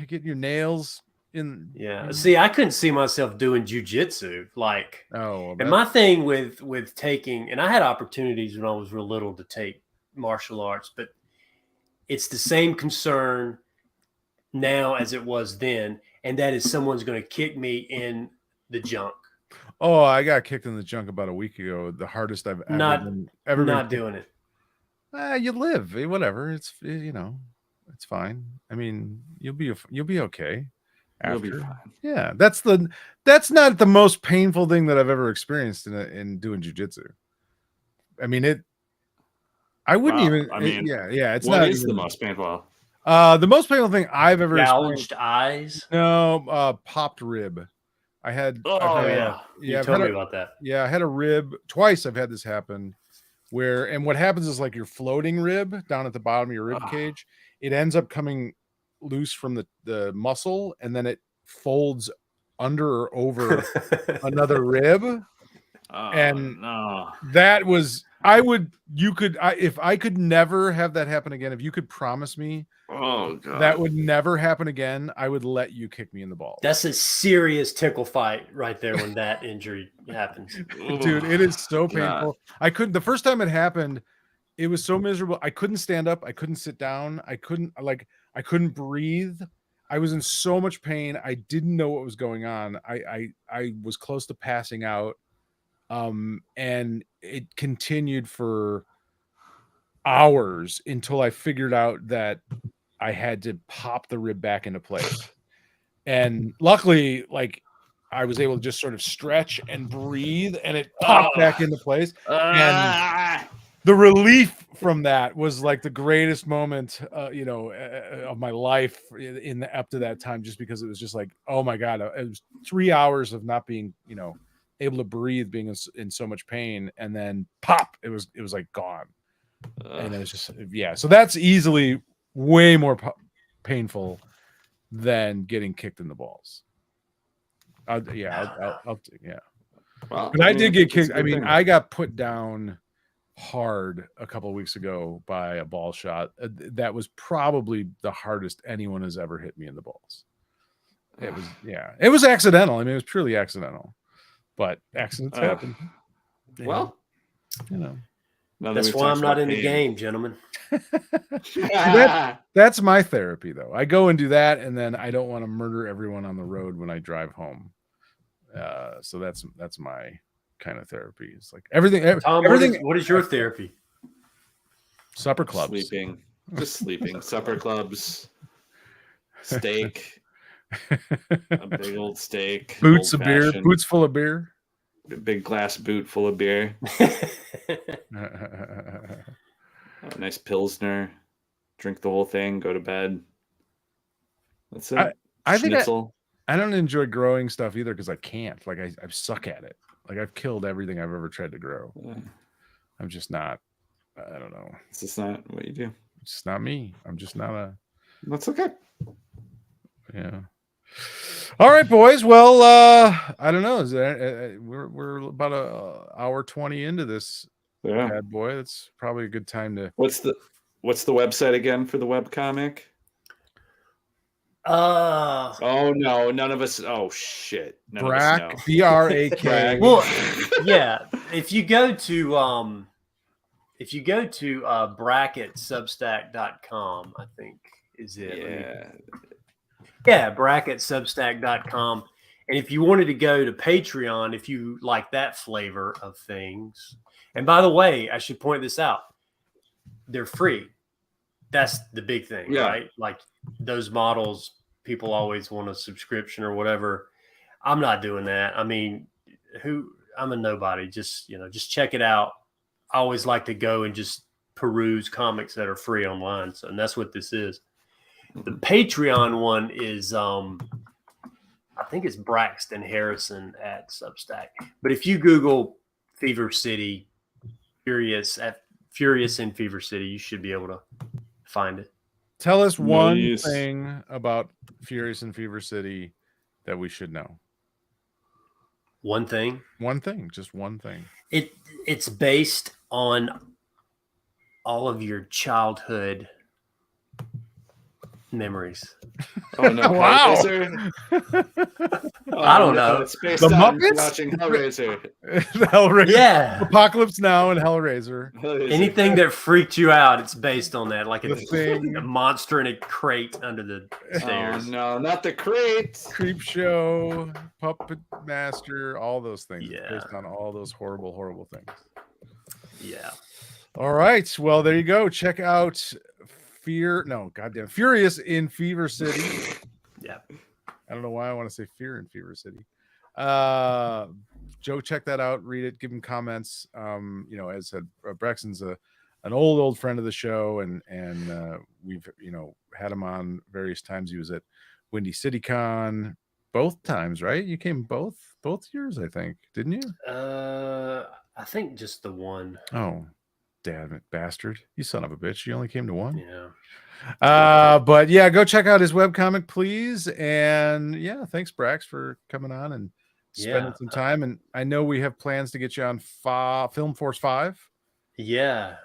getting your nails in.
Yeah. See, I couldn't see myself doing jujitsu. Like,
Oh,
and my thing with taking, and I had opportunities when I was real little to take martial arts, but it's the same concern now as it was then, and that is someone's going to kick me in the junk.
Oh, I got kicked in the junk about a week ago. The hardest I've ever
Not
been.
doing it.
You live, whatever. It's it's fine. I mean, you'll be okay.
You'll be
After.
fine.
Yeah, that's not the most painful thing that I've ever experienced in doing jujitsu. I mean, I wouldn't
Wow.
even.
I mean,
it's
What
not
is
even
the most painful?
the most painful thing I've ever experienced.
Gouged eyes.
No, popped rib. I've had
Yeah. You
I've
told
had
me about that.
Yeah, I had a rib twice. I've had this happen and what happens is, like, your floating rib down at the bottom of your rib cage, it ends up coming loose from the muscle, and then it folds under or over another rib. And
no.
that was, if I could never have that happen again, if you could promise me
Oh god.
that would never happen again, I would let you kick me in the balls.
That's a serious tickle fight right there when that injury happens.
Dude, it is so painful. The first time it happened, it was so miserable. I couldn't stand up, I couldn't sit down, I couldn't breathe. I was in so much pain. I didn't know what was going on. I was close to passing out. And it continued for hours until I figured out that I had to pop the rib back into place. And luckily, like, I was able to just sort of stretch and breathe, and it popped back into place. And the relief from that was like the greatest moment, of my life up to that time, just because it was just like, oh my God, it was 3 hours of not being, able to breathe, being in so much pain, and then pop, it was like gone. And it was just, so that's easily way more painful than getting kicked in the balls. I'll
Well,
but I did get kicked.
it's a good thing.
I got put down hard a couple of weeks ago by a ball shot. That was probably the hardest anyone has ever hit me in the balls. It was accidental. I mean, it was purely accidental, but accidents happen.
Well, now that
That's
we've
why
talked
I'm not
about
in the
pain.
game, gentlemen.
That's my therapy, though. I go and do that, and then I don't want to murder everyone on the road when I drive home. So that's my kind of therapy. It's like everything.
Tom,
everything.
what is your therapy?
Supper clubs.
Sleeping. Just sleeping. Supper clubs. Steak. A big old steak.
Boots of beer.
old-fashioned,
Boots full of beer.
Big glass boot full of beer. A nice Pilsner. Drink the whole thing. Go to bed. That's it.
I think
Schnitzel.
I don't enjoy growing stuff either because I can't. Like I suck at it. Like I've killed everything I've ever tried to grow. I'm just not. I don't know.
It's just not what you do.
It's just not me. I'm just not a.
That's okay.
Yeah. All right, boys. Well, I don't know. Is there, we're about a hour 20 into this bad boy. That's probably a good time to.
What's the website again for the webcomic? Oh no, none of us. Oh shit, none of us know.
BRAK.
Well, yeah. If you go to bracketsubstack.com, I think is it. Yeah, bracketsubstack.com. And if you wanted to go to Patreon, if you like that flavor of things, and by the way, I should point this out, they're free. That's the big thing, right? Like those models, people always want a subscription or whatever. I'm not doing that. I mean, I'm a nobody. Just check it out. I always like to go and just peruse comics that are free online. So, and that's what this is. The Patreon one is, I think it's Braxton Harrison at Substack. But if you Google Fever City, Furious in Fever City, you should be able to find it.
Tell us one thing about Furious in Fever City that we should know.
One thing?
One thing. Just one thing.
It's based on all of your childhood memories.
Oh no!
Wow!
I don't know.
It's based
The
on
Muppets?
watching Hellraiser.
Hellraiser.
Yeah.
Apocalypse Now and Hellraiser.
Anything that freaked you out, it's based on that. Like
The Thing.
a monster in a crate under the stairs.
Oh no, not the crate.
Creep Show, Puppet Master, all those things. It's
Yeah.
based on all those horrible, horrible things.
Yeah.
All right. Well, there you go. Check out Furious in Fever City.
Yeah.
I don't know why I want to say Fear in Fever City. Joe, check that out. Read it. Give him comments. As I said, Braxton's an old friend of the show, and we've had him on various times. He was at Windy City Con both times, right? You came both years, I think, didn't you?
I think just the one.
Oh, damn it, bastard! You son of a bitch! You only came to one.
Yeah.
But yeah, go check out his webcomic, please. And yeah, thanks, Brax, for coming on and spending some time. And I know we have plans to get you on Film Force 5.
Yeah.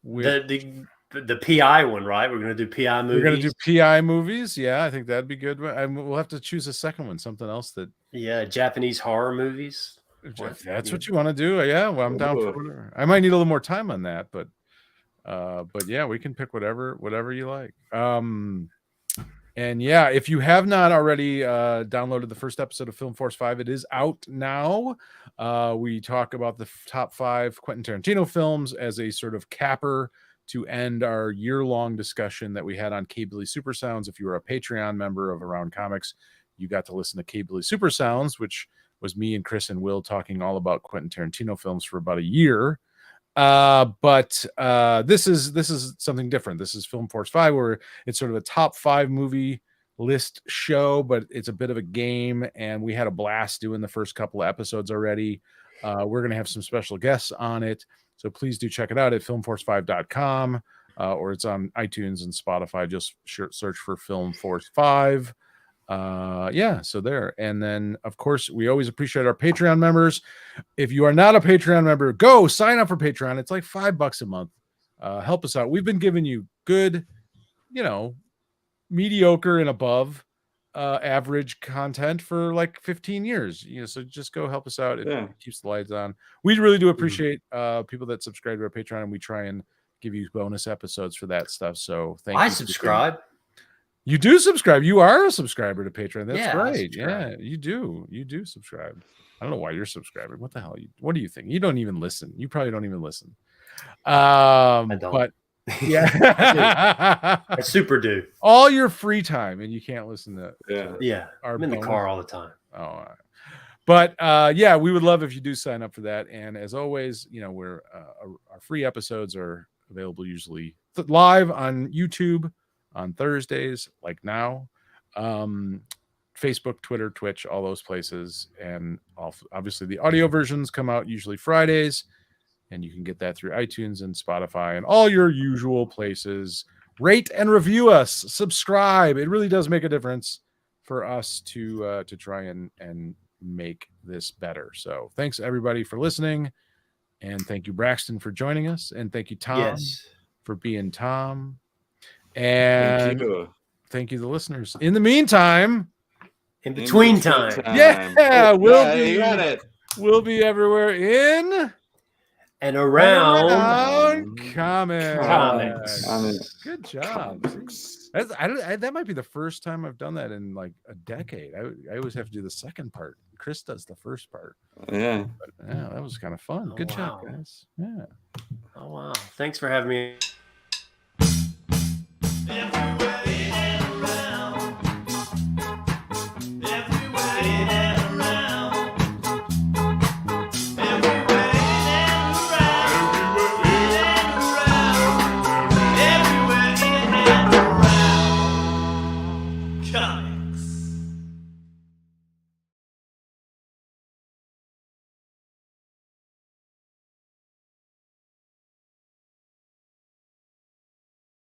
The PI one, right? We're going to do PI movies.
We're going to do PI movies. Yeah, I think that'd be good. We'll have to choose a second one, something else that.
Yeah, Japanese horror movies.
If that's what you want to do. Yeah, well, I'm down for whatever. I might need a little more time on that, but yeah, we can pick whatever you like. And yeah, if you have not already downloaded the first episode of Film Force 5, it is out now. We talk about the top 5 Quentin Tarantino films as a sort of capper to end our year-long discussion that we had on K-Billy Super Sounds. If you were a Patreon member of Around Comics, you got to listen to K-Billy Super Sounds, which was me and Chris and Will talking all about Quentin Tarantino films for about a year. But this is something different. This is Film Force 5, where it's sort of a top 5 movie list show, but it's a bit of a game, and we had a blast doing the first couple of episodes already. We're gonna have some special guests on it, so please do check it out at filmforce5.com, or it's on iTunes and Spotify. Just search for Film Force 5. So there. And then of course we always appreciate our Patreon members. If you are not a Patreon member, go sign up for Patreon. It's like $5 a month. Help us out. We've been giving you good, mediocre and above average content for like 15 years. So just go help us out. It keeps the lights on. We really do appreciate people that subscribe to our Patreon, and we try and give you bonus episodes for that stuff. So thank you.
I subscribe.
You do subscribe. You are a subscriber to Patreon. That's right. Yeah, you do. You do subscribe. I don't know why you're subscribing. What the hell? What do you think? You don't even listen. You probably don't even listen.
I don't.
But Yeah.
I super do.
All your free time, and you can't listen to
Yeah.
our
I'm in the
bonus.
car all the time.
Oh, all right. But yeah, we would love if you do sign up for that. And as always, you know, we're our free episodes are available usually live on YouTube on Thursdays, like now. Facebook, Twitter, Twitch, all those places. And obviously the audio versions come out usually Fridays, and you can get that through iTunes and Spotify and all your usual places. Rate and review us, subscribe. It really does make a difference for us to try and make this better. So thanks everybody for listening, and thank you Braxton for joining us, and thank you Tom for being Tom, and thank you the listeners. In the meantime,
in between time.
We'll be everywhere in
and around
comics. Good job. That might be the first time I've done that in like a decade. I always have to do the second part. Chris does the first part.
Yeah.
But, yeah, that was kind of fun. Good job, guys. Yeah.
Oh wow. Thanks for having me